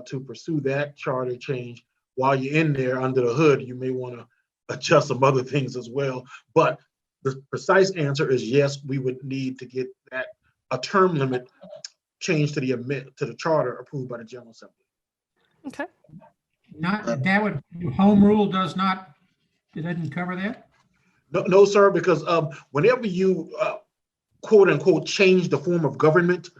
to pursue that charter change, while you're in there under the hood, you may want to adjust some other things as well. But the precise answer is yes, we would need to get that a term limit changed to the charter approved by the General Assembly. Okay. not, that would, home rule does not, it doesn't cover that? No, sir, because whenever you quote unquote change the form of government,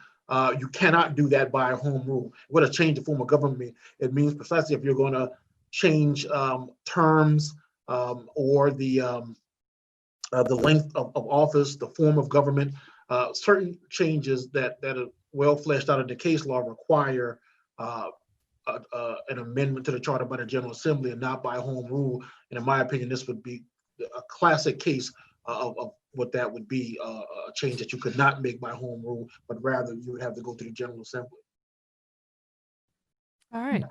you cannot do that by a home rule. What a change the form of government, it means precisely if you're going to change terms or the length of office, the form of government, certain changes that are well fleshed out in the case law require an amendment to the charter by the General Assembly and not by home rule. And in my opinion, this would be a classic case of what that would be, a change that you could not make by home rule, but rather you would have to go to the General Assembly. All right.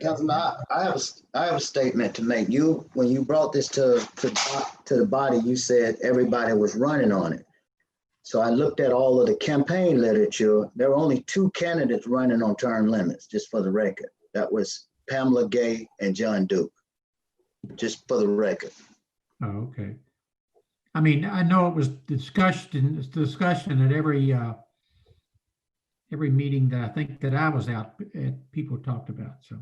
Councilman, I have a statement to make. When you brought this to the body, you said everybody was running on it. So I looked at all of the campaign literature. There were only 2 candidates running on term limits, just for the record. That was Pamela Gay and John Duke, just for the record. Oh, okay. I mean, I know it was discussion at every meeting that I think that I was out at, people talked about, so.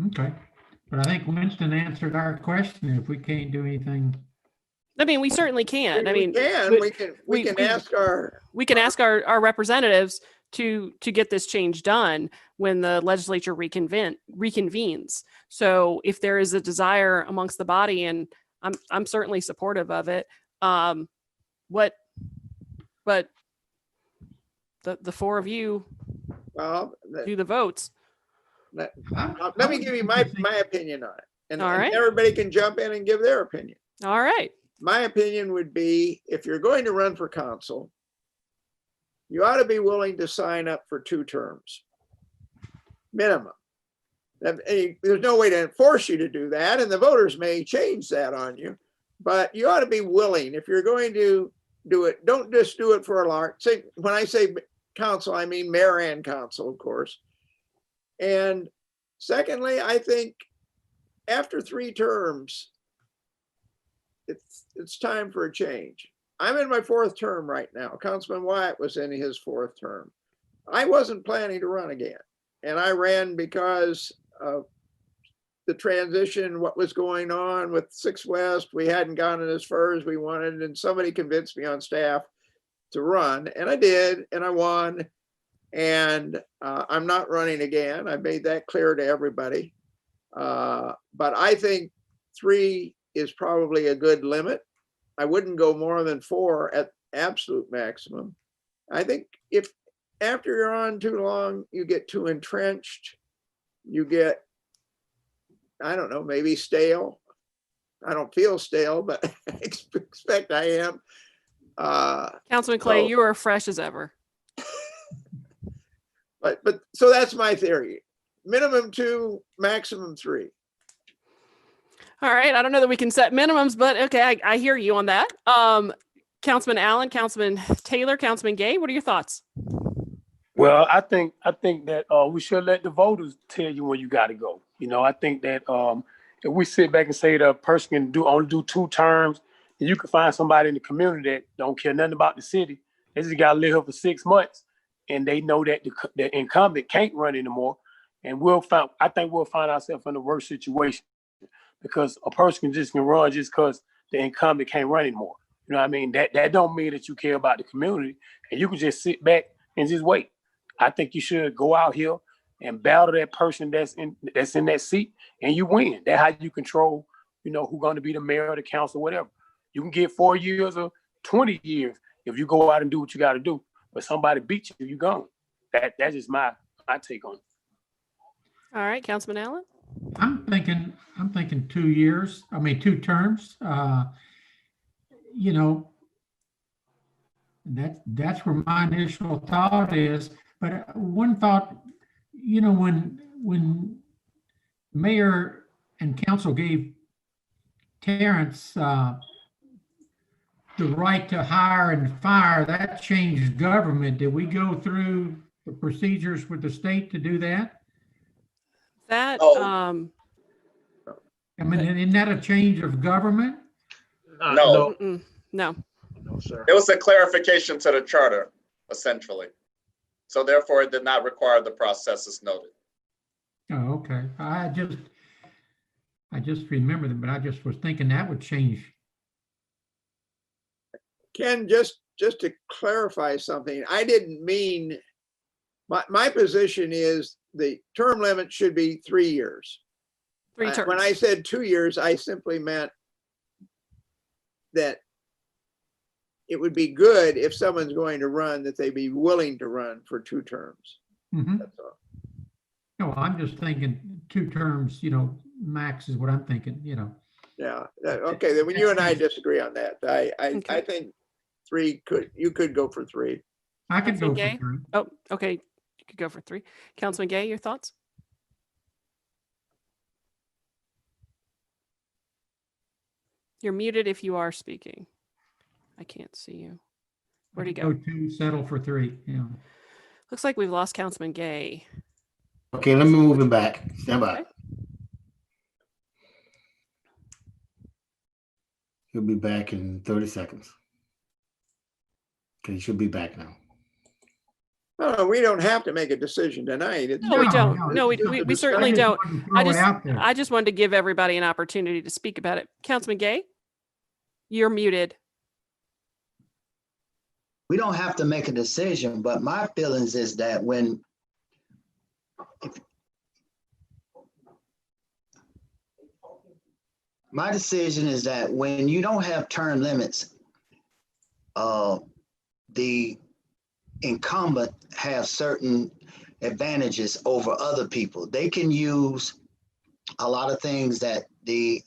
Okay, but I think Winston answered our question. If we can't do anything, I mean, we certainly can. I mean, we can ask our representatives to get this change done when the legislature reconvenes. So if there is a desire amongst the body, and I'm certainly supportive of it, but the 4 of you do the votes. Let me give you my opinion on it, and All right. everybody can jump in and give their opinion. All right. My opinion would be, if you're going to run for council, you ought to be willing to sign up for 2 terms, minimum. There's no way to enforce you to do that, and the voters may change that on you, but you ought to be willing. If you're going to do it, don't just do it for a lark. When I say council, I mean mayor and council, of course. And secondly, I think after 3 terms, it's time for a change. I'm in my 4th term right now. Councilman Wyatt was in his 4th term. I wasn't planning to run again. And I ran because of the transition, what was going on with 6 West. We hadn't gotten as far as we wanted, and somebody convinced me on staff to run, and I did, and I won. And I'm not running again. I made that clear to everybody. But I think 3 is probably a good limit. I wouldn't go more than 4 at absolute maximum. I think if after you're on too long, you get too entrenched, you get, I don't know, maybe stale. I don't feel stale, but I expect I am. Councilman Clay, you are fresh as ever. But so that's my theory. Minimum 2, maximum 3. All right. I don't know that we can set minimums, but okay, I hear you on that. Councilman Allen, Councilman Taylor, Councilman Gay, what are your thoughts? Well, I think that we should let the voters tell you when you got to go. You know, I think that if we sit back and say the person can only do 2 terms, and you can find somebody in the community that don't care nothing about the city. They just got to live here for 6 months, and they know that the incumbent can't run anymore. And I think we'll find ourselves in a worse situation, because a person can run just because the incumbent can't run anymore. You know what I mean? That don't mean that you care about the community, and you can just sit back and just wait. I think you should go out here and battle that person that's in that seat, and you win. That's how you control, who's going to be the mayor or the council, whatever. You can get 4 years or 20 years if you go out and do what you got to do. But somebody beats you, you gone. That's just my take on it. All right, Councilman Allen. I'm thinking 2 years. I mean, 2 terms. That's where my initial thought is. But one thought, when mayor and council gave Terrence the right to hire and fire, that changed government. Did we go through the procedures with the state to do that? That, I mean, isn't that a change of government? No. No. No, sir. It was a clarification to the charter, essentially. So therefore, it did not require the processes noted. Oh, okay. I just remembered it, but I just was thinking that would change. Ken, just to clarify something, I didn't mean, my position is the term limit should be 3 years. 3 terms. When I said 2 years, I simply meant that it would be good if someone's going to run, that they be willing to run for 2 terms. Mhm. That's all. No, I'm just thinking 2 terms, max is what I'm thinking, Yeah. Okay. Then when you and I disagree on that, I think 3 you could go for 3. I could go Councilman for Gay? 3. Oh, okay. You could go for 3. Councilman Gay, your thoughts? You're muted if you are speaking. I can't see you. Where'd he Go go? 2, settle for 3. Yeah. Looks like we've lost Councilman Gay. Okay, let me move him back. Stand by. Okay. He'll be back in 30 seconds. Okay, he should be back now. No, we don't have to make a decision tonight. It's No, we just- don't. No, it's just a we certainly discussion. don't. I just wanted to give everybody an opportunity to speak about it. Councilman Gay, you're muted. We don't have to make a decision, but my feelings is that my decision is that when you don't have term limits, the incumbent have certain advantages over other people. They can use a lot of things that the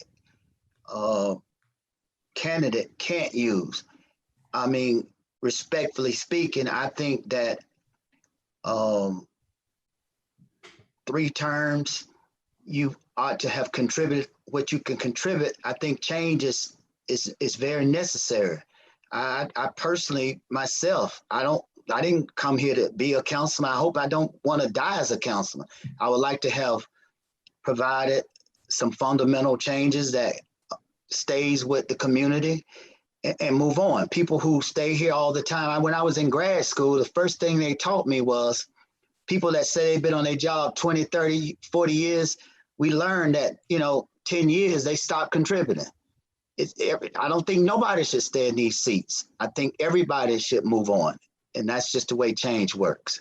candidate can't use. I mean, respectfully speaking, I think that 3 terms, you ought to have contributed what you can contribute. I think change is very necessary. I personally, myself, I didn't come here to be a councilman. I hope I don't want to die as a councilman. I would like to have provided some fundamental changes that stays with the community and move on. People who stay here all the time. When I was in grad school, the first thing they taught me was people that say they've been on their job 20, 30, 40 years, we learned that, 10 years, they stopped contributing. I don't think nobody should stay in these seats. I think everybody should move on. And that's just the way change works.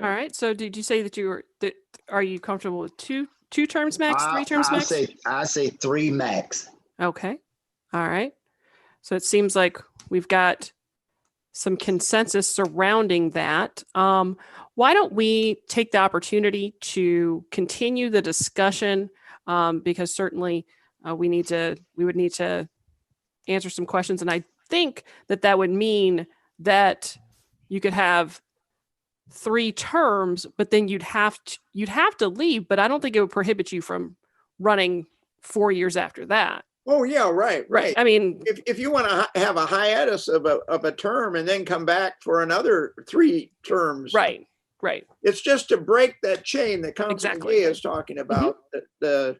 All right. So did you say that are you comfortable with two terms max, 3 terms max? I say 3 max. Okay. All right. So it seems like we've got some consensus surrounding that. Why don't we take the opportunity to continue the discussion? Because certainly we would need to answer some questions. And I think that would mean that you could have 3 terms, but then you'd have to leave, but I don't think it would prohibit you from running 4 years after that. Oh, yeah, right. I mean, if you want to have a hiatus of a term and then come back for another 3 terms. Right. It's just to break that chain that Councilman Exactly. Gay is talking about, the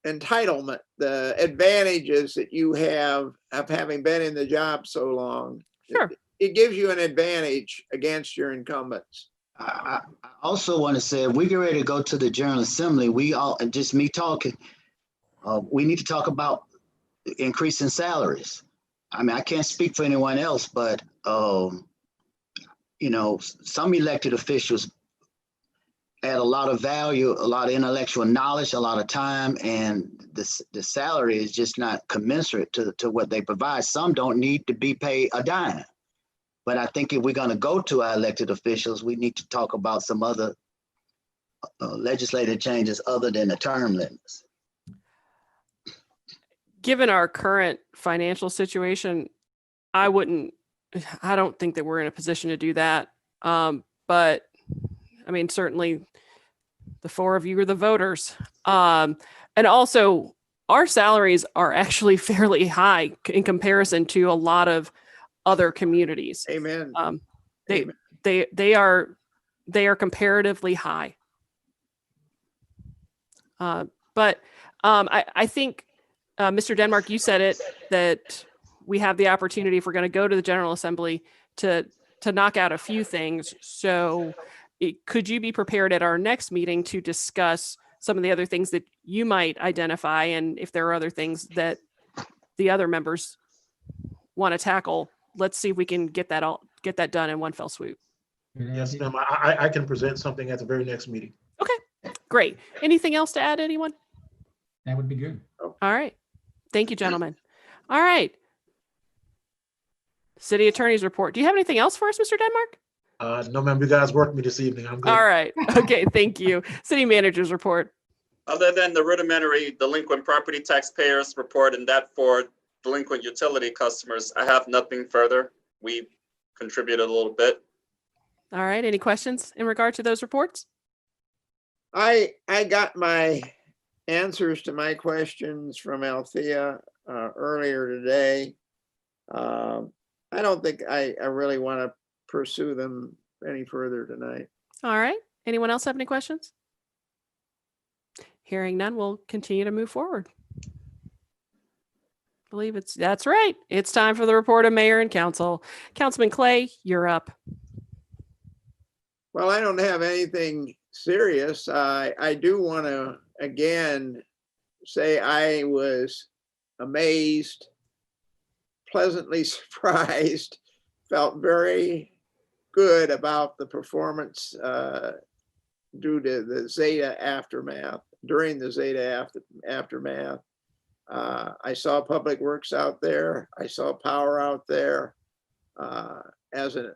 entitlement, the advantages that you have of having been in the job so long. Sure. It gives you an advantage against your incumbents. I also want to say, if we get ready to go to the General Assembly, we all, just me talking, we need to talk about increasing salaries. I mean, I can't speak for anyone else, but, some elected officials add a lot of value, a lot of intellectual knowledge, a lot of time, and the salary is just not commensurate to what they provide. Some don't need to be paid a dime. But I think if we're going to go to our elected officials, we need to talk about some other legislative changes other than the term limits. Given our current financial situation, I don't think that we're in a position to do that. But I mean, certainly the 4 of you are the voters. And also our salaries are actually fairly high in comparison to a lot of other communities. Amen. They are comparatively high. But I think, Mr. Denmark, you said it, that we have the opportunity, if we're going to go to the General Assembly, to knock out a few things. So could you be prepared at our next meeting to discuss some of the other things that you might identify, and if there are other things that the other members want to tackle? Let's see if we can get that done in one fell swoop. Yes, ma'am. I can present something at the very next meeting. Okay, great. Anything else to add, anyone? That would be good. All right. Thank you, gentlemen. All right. City Attorney's report. Do you have anything else for us, Mr. Denmark? No, ma'am. You guys worked me this evening. I'm good. All right. Okay, thank you. City Manager's report. Other than the rudimentary delinquent property taxpayers report and that for delinquent utility customers, I have nothing further. We contributed a little bit. All right. Any questions in regard to those reports? I got my answers to my questions from Althea earlier today. I don't think I really want to pursue them any further tonight. All right. Anyone else have any questions? Hearing none, we'll continue to move forward. That's right. It's time for the report of mayor and council. Councilman Clay, you're up. Well, I don't have anything serious. I do want to again say I was amazed, pleasantly surprised, felt very good about the performance due to the Zeta aftermath, during the Zeta aftermath. I saw Public Works out there. I saw power out there. As an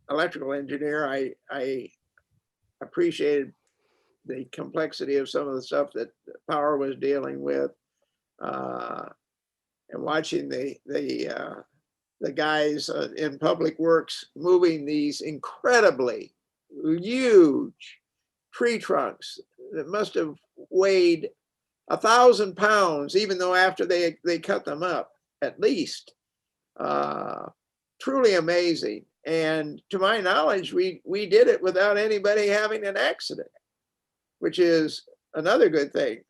electrical engineer, I appreciated the complexity of some of the stuff that power was dealing with, and watching the guys in Public Works moving these incredibly huge tree trunks that must have weighed 1,000 pounds, even though after they cut them up, at least. Truly amazing. And to my knowledge, we did it without anybody having an accident, which is another good thing.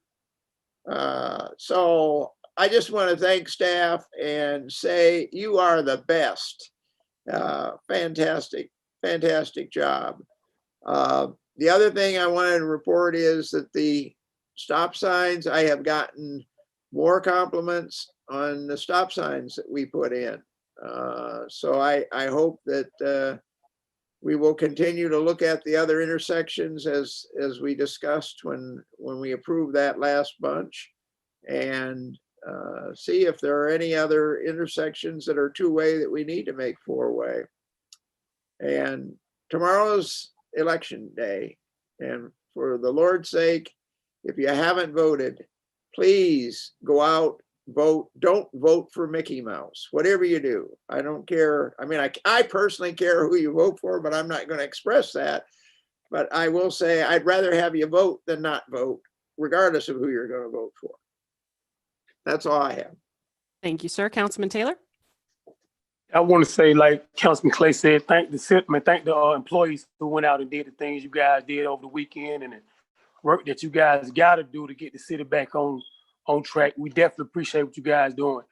So I just want to thank staff and say you are the best. Fantastic, fantastic job. The other thing I wanted to report is that the stop signs, I have gotten more compliments on the stop signs that we put in. So I hope that we will continue to look at the other intersections as we discussed when we approved that last bunch, and see if there are any other intersections that are two-way that we need to make four-way. And tomorrow's election day, and for the Lord's sake, if you haven't voted, please go out, vote. Don't vote for Mickey Mouse, whatever you do. I don't care. I mean, I personally care who you vote for, but I'm not going to express that. But I will say I'd rather have you vote than not vote, regardless of who you're going to vote for. That's all I have. Thank you, sir. Councilman Taylor? I want to say, like Councilman Clay said, thank the employees who went out and did the things you guys did over the weekend and the work that you guys got to do to get the city back on track. We definitely appreciate what you guys doing.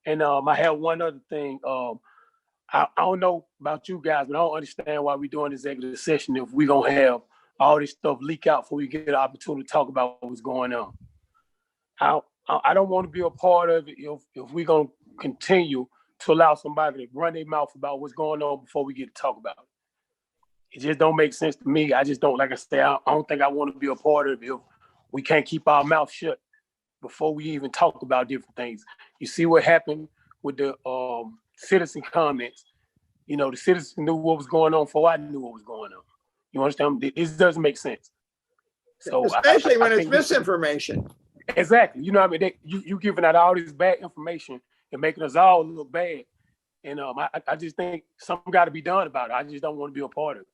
And I have one other thing. I don't know about you guys, but I don't understand why we're doing this executive session if we're going to have all this stuff leak out before we get an opportunity to talk about what's going on. I don't want to be a part of it if we're going to continue to allow somebody to run their mouth about what's going on before we get to talk about it. It just don't make sense to me. I just don't, like I say, I don't think I want to be a part of it if we can't keep our mouth shut before we even talk about different things. You see what happened with the citizen comments. You know, the citizens knew what was going on before I knew what was going on. You understand? This doesn't make sense. So especially when it's misinformation. Exactly. You know what I mean? You giving out all this bad information and making us all look bad. And I just think something got to be done about it. I just don't want to be a part of it.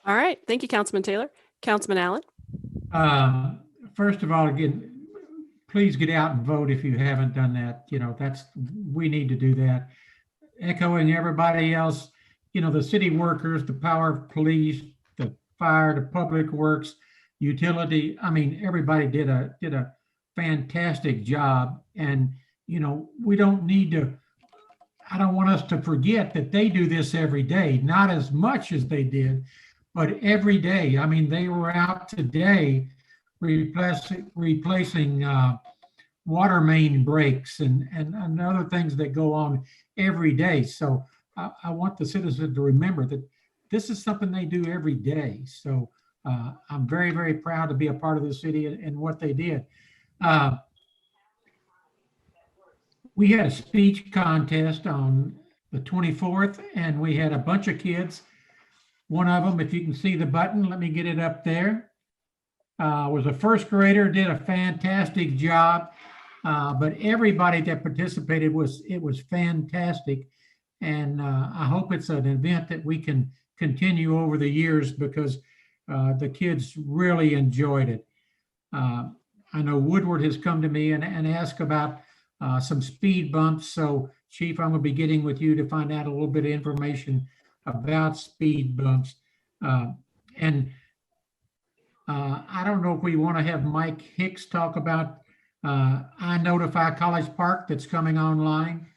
All right. Thank you, Councilman Taylor. Councilman Allen? First of all, again, please get out and vote if you haven't done that. You know, we need to do that. Echoing everybody else, you know, the city workers, the power police, the fire, the public works, utility. I mean, everybody did a fantastic job. And, you know, we don't need to, I don't want us to forget that they do this every day, not as much as they did, but every day. I mean, they were out today replacing water main breaks and other things that go on every day. So I want the citizens to remember that this is something they do every day. So I'm very, very proud to be a part of the city and what they did. We had a speech contest on the 24th, and we had a bunch of kids. One of them, if you can see the button, let me get it up there, was a first grader, did a fantastic job. But everybody that participated it was fantastic. And I hope it's an event that we can continue over the years because the kids really enjoyed it. I know Woodward has come to me and asked about some speed bumps. So Chief, I'm gonna be getting with you to find out a little bit of information about speed bumps. And I don't know if we want to have Mike Hicks talk about I Notify College Park that's coming online,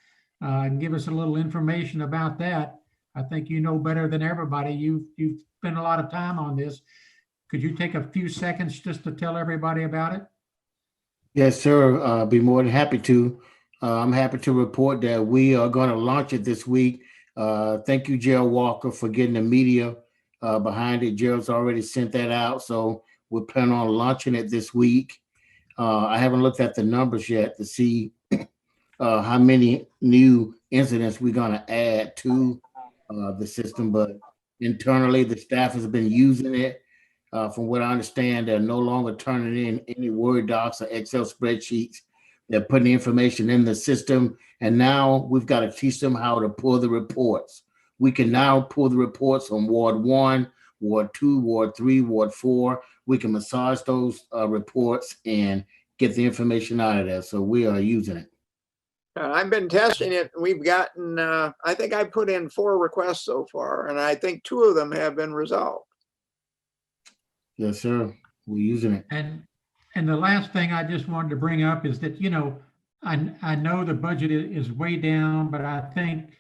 and give us a little information about that. I think you know better than everybody. You've spent a lot of time on this. Could you take a few seconds just to tell everybody about it? Yes, sir. Be more than happy to. I'm happy to report that we are going to launch it this week. Thank you, Gerald Walker, for getting the media behind it. Gerald's already sent that out, so we're planning on launching it this week. I haven't looked at the numbers yet to see how many new incidents we're going to add to the system, but internally, the staff has been using it. From what I understand, they're no longer turning in any Word docs or Excel spreadsheets. They're putting the information in the system, and now we've got to teach them how to pull the reports. We can now pull the reports on Ward 1, Ward 2, Ward 3, Ward 4. We can massage those reports and get the information out of there. So we are using it. I've been testing it. We've gotten, I think I put in 4 requests so far, and I think 2 of them have been resolved. Yes, sir. We're using it. And the last thing I just wanted to bring up is that, you know, I know the budget is way down, but I think,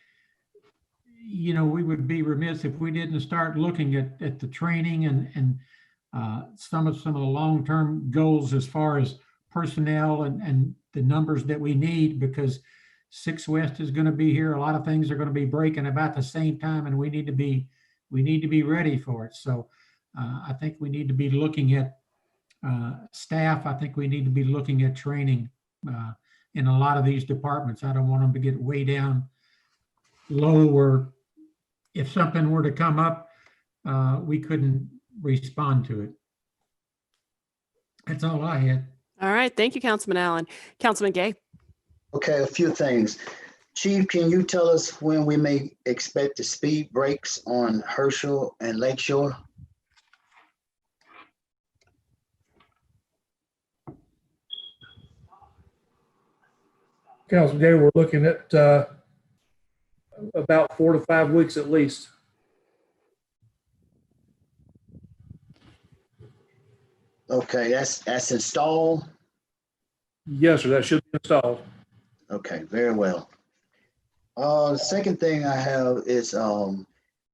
you know, we would be remiss if we didn't start looking at the training and some of the long-term goals as far as personnel and the numbers that we need, because 6 West is going to be here. A lot of things are going to be breaking about the same time, and we need to be ready for it. So I think we need to be looking at staff. I think we need to be looking at training in a lot of these departments. I don't want them to get way down low, or if something were to come up, we couldn't respond to it. That's all I had. All right. Thank you, Councilman Allen. Councilman Gay. Okay, a few things. Chief, can you tell us when we may expect the speed breaks on Herschel and Lakeshore? Councilman Gay, we're looking at about 4 to 5 weeks at least. Okay, that's installed? Yes, sir, that should be installed. Okay, very well. The second thing I have is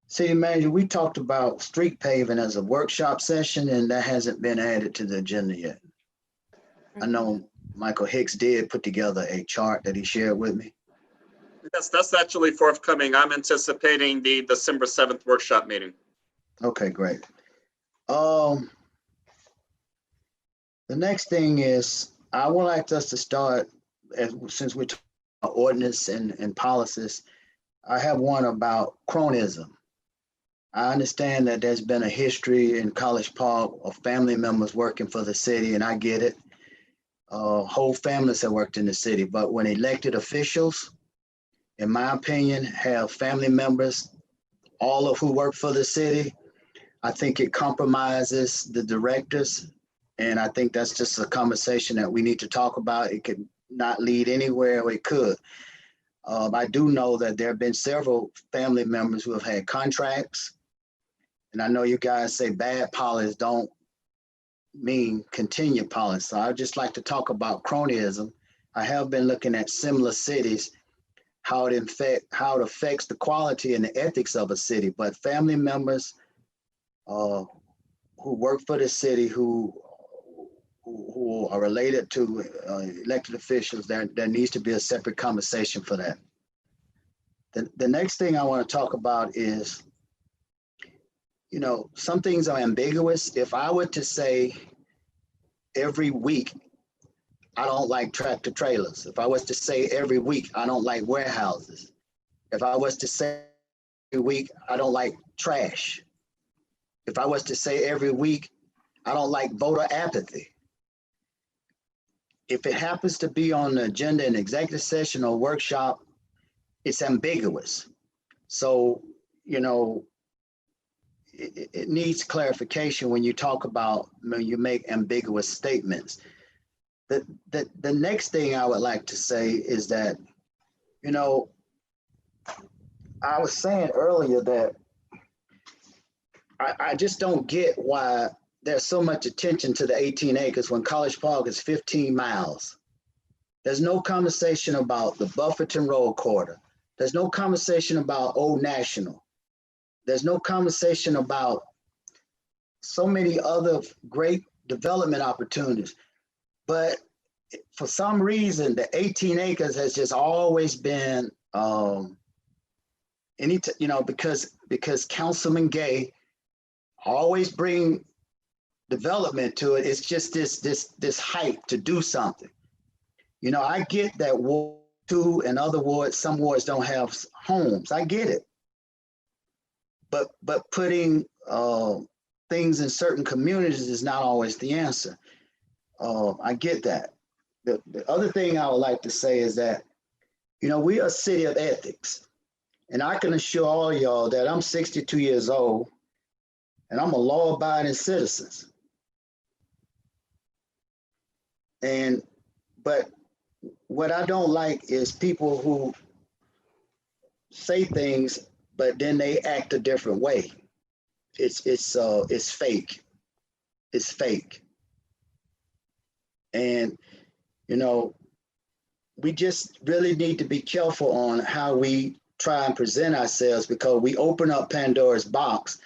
City Manager, we talked about street paving as a workshop session, and that hasn't been added to the agenda yet. I know Michael Hicks did put together a chart that he shared with me. Yes, that's actually forthcoming. I'm anticipating the December 7th workshop meeting. Okay, great. The next thing is, I would like us to start, since we're talking about ordinance and policies, I have one about cronism. I understand that there's been a history in College Park of family members working for the city, and I get it. Whole families have worked in the city, but when elected officials, in my opinion, have family members, all of who work for the city, I think it compromises the directors. And I think that's just a conversation that we need to talk about. It could not lead anywhere, or it could. I do know that there have been several family members who have had contracts. And I know you guys say bad policies don't mean continued policy. So I'd just like to talk about cronyism. I have been looking at similar cities, how it affects the quality and the ethics of a city. But family members who work for the city, who are related to elected officials, there needs to be a separate conversation for that. The next thing I want to talk about is, you know, some things are ambiguous. If I were to say every week, I don't like tractor trailers. If I was to say every week, I don't like warehouses. If I was to say every week, I don't like trash. If I was to say every week, I don't like voter apathy. If it happens to be on the agenda in executive session or workshop, it's ambiguous. So, you know, it needs clarification when you talk about, when you make ambiguous statements. The next thing I would like to say is that, you know, I was saying earlier that I just don't get why there's so much attention to the 18 acres when College Park is 15 miles. There's no conversation about the Bufferton Road Corridor. There's no conversation about Old National. There's no conversation about so many other great development opportunities. But for some reason, the 18 acres has just always been, because Councilman Gay always bring development to it. It's just this hype to do something. You know, I get that Ward 2 and other wards, some wards don't have homes. I get it. But putting things in certain communities is not always the answer. I get that. The other thing I would like to say is that, you know, we are a city of ethics. And I can assure all y'all that I'm 62 years old and I'm a law-abiding citizen. But what I don't like is people who say things, but then they act a different way. It's fake. It's fake. And, you know, we just really need to be careful on how we try and present ourselves, because we open up Pandora's box.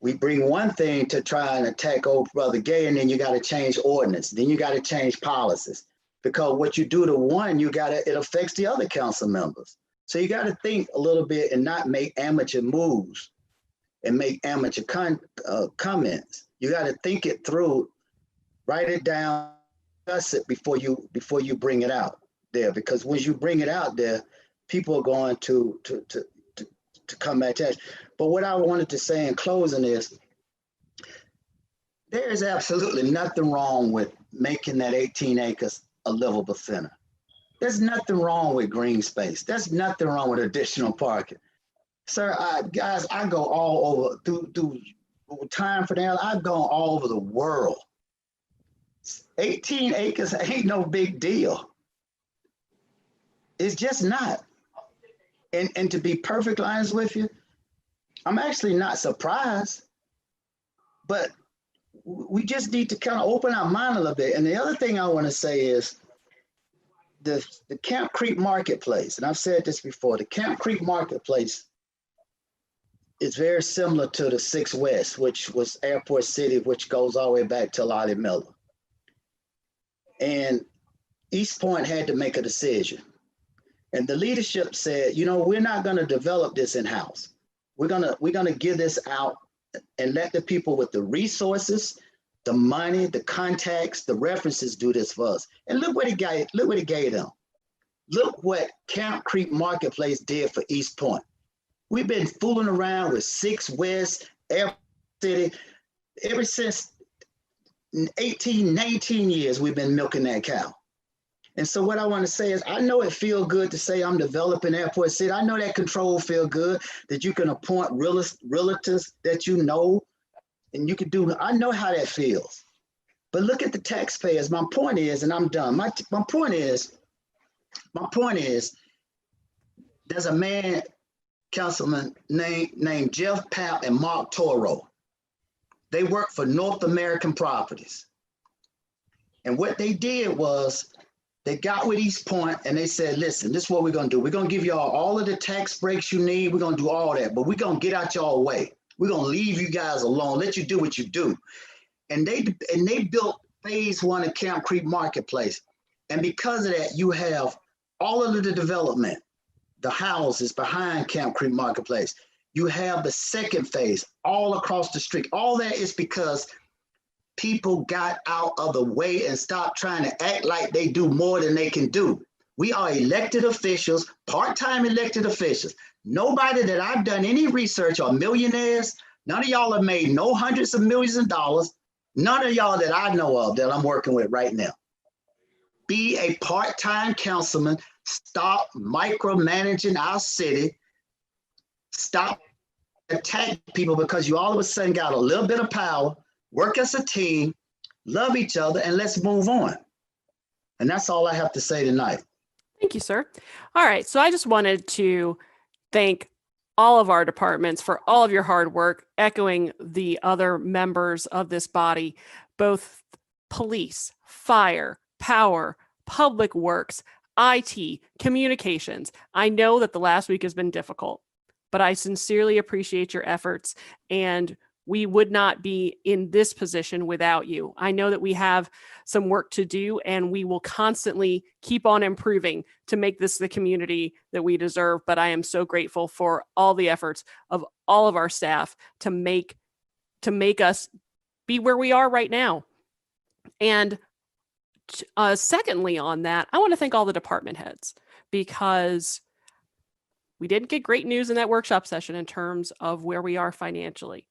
We bring one thing to try and attack old Brother Gay, and then you got to change ordinance. Then you got to change policies, because what you do to one, it affects the other council members. So you got to think a little bit and not make amateur moves and make amateur comments. You got to think it through, write it down, discuss it before you bring it out there, because once you bring it out there, people are going to come back to us. But what I wanted to say in closing is, there is absolutely nothing wrong with making that 18 acres a livable center. There's nothing wrong with green space. There's nothing wrong with additional parking. Sir, guys, I go all over, through time for that, I've gone all over the world. 18 acres ain't no big deal. It's just not. And to be perfectly honest with you, I'm actually not surprised, but we just need to kind of open our mind a little bit. And the other thing I want to say is the Camp Creek Marketplace, and I've said this before, the Camp Creek Marketplace is very similar to the 6 West, which was Airport City, which goes all the way back to Lolly Miller. And East Point had to make a decision. And the leadership said, you know, we're not going to develop this in-house. We're gonna give this out and let the people with the resources, the money, the contacts, the references do this for us. And look what he gave them. Look what Camp Creek Marketplace did for East Point. We've been fooling around with 6 West, Airport City, ever since 18, 19 years we've been milking that cow. And so what I want to say is, I know it feels good to say I'm developing Airport City. I know that control feel good, that you can appoint realtors that you know, and you can do, I know how that feels. But look at the taxpayers. My point is, and I'm done. My point is, there's a man, councilman named Jeff Papp and Mark Toro. They work for North American Properties. And what they did was, they got with East Point and they said, listen, this is what we're gonna do. We're gonna give y'all all of the tax breaks you need. We're gonna do all that, but we're gonna get out y'all way. We're gonna leave you guys alone, let you do what you do. And they built phase 1 of Camp Creek Marketplace. And because of that, you have all of the development, the houses behind Camp Creek Marketplace. You have the second phase all across the street. All that is because people got out of the way and stopped trying to act like they do more than they can do. We are elected officials, part-time elected officials. Nobody that I've done any research are millionaires. None of y'all have made no hundreds of millions of dollars. None of y'all that I know of that I'm working with right now. Be a part-time councilman. Stop micromanaging our city. Stop attacking people because you all of a sudden got a little bit of power. Work as a team, love each other, and let's move on. And that's all I have to say tonight. Thank you, sir. All right. So I just wanted to thank all of our departments for all of your hard work, echoing the other members of this body, both police, fire, power, public works, IT, communications. I know that the last week has been difficult, but I sincerely appreciate your efforts, and we would not be in this position without you. I know that we have some work to do, and we will constantly keep on improving to make this the community that we deserve. But I am so grateful for all the efforts of all of our staff to make us be where we are right now. And secondly on that, I want to thank all the department heads, because we didn't get great news in that workshop session in terms of where we are financially.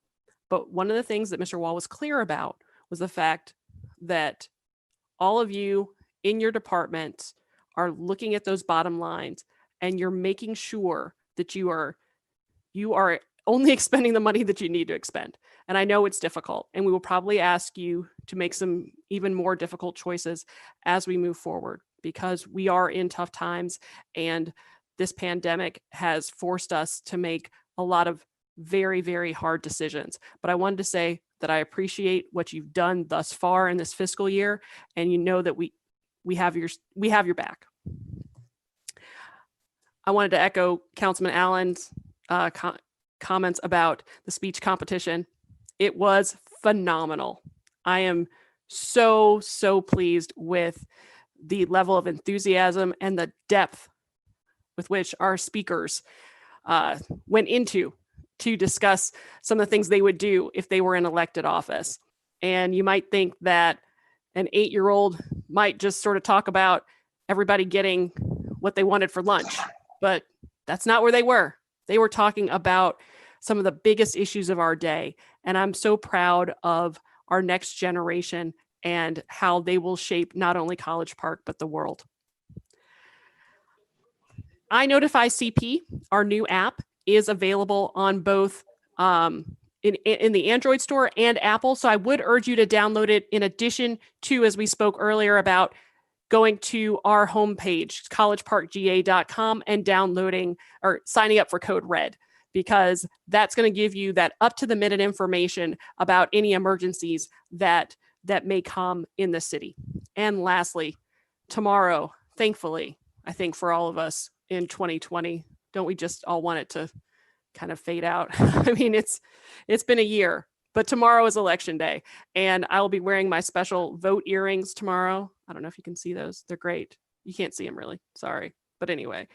But one of the things that Mr. Wall was clear about was the fact that all of you in your departments are looking at those bottom lines, and you're making sure that you are only expending the money that you need to expend. And I know it's difficult, and we will probably ask you to make some even more difficult choices as we move forward, because we are in tough times, and this pandemic has forced us to make a lot of very, very hard decisions. But I wanted to say that I appreciate what you've done thus far in this fiscal year, and you know that we have your back. I wanted to echo Councilman Allen's comments about the speech competition. It was phenomenal. I am so pleased with the level of enthusiasm and the depth with which our speakers went into to discuss some of the things they would do if they were in elected office. And you might think that an 8-year-old might just sort of talk about everybody getting what they wanted for lunch, but that's not where they were. They were talking about some of the biggest issues of our day. And I'm so proud of our next generation and how they will shape not only College Park, but the world. iNotify CP, our new app, is available on both in the Android store and Apple. So I would urge you to download it, in addition to, as we spoke earlier about, going to our homepage, collegeparkga.com, and downloading or signing up for Code Red, because that's going to give you that up-to-the-minute information about any emergencies that may come in the city. And lastly, tomorrow, thankfully, I think for all of us in 2020, don't we just all want it to kind of fade out? I mean, it's been a year, but tomorrow is election day, and I'll be wearing my special vote earrings tomorrow. I don't know if you can see those. They're great. You can't see them really. Sorry. But anyway,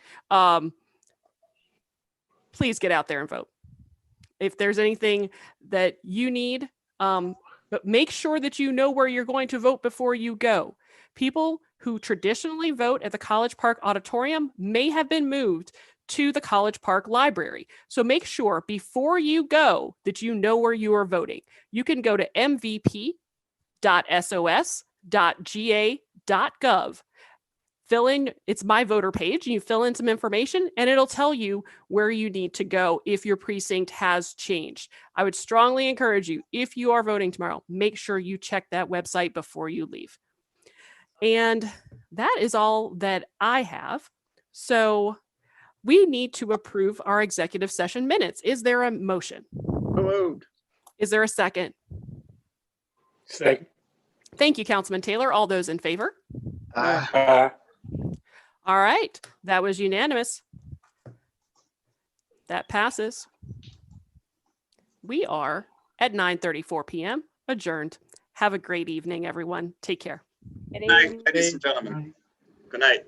please get out there and vote. If there's anything that you need, but make sure that you know where you're going to vote before you go. People who traditionally vote at the College Park Auditorium may have been moved to the College Park Library. So make sure before you go that you know where you are voting. You can go to mvp.sos.ga.gov. Fill in, it's my voter page, and you fill in some information, and it'll tell you where you need to go if your precinct has changed. I would strongly encourage you, if you are voting tomorrow, make sure you check that website before you leave. And that is all that I have. So we need to approve our executive session minutes. Is there a motion? Moved. Is there a second? Second. Thank you, Councilman Taylor. All those in favor? Aye. All right, that was unanimous. That passes. We are at 9:34 p.m. adjourned. Have a great evening, everyone. Take care. Good night, ladies and gentlemen. Good night.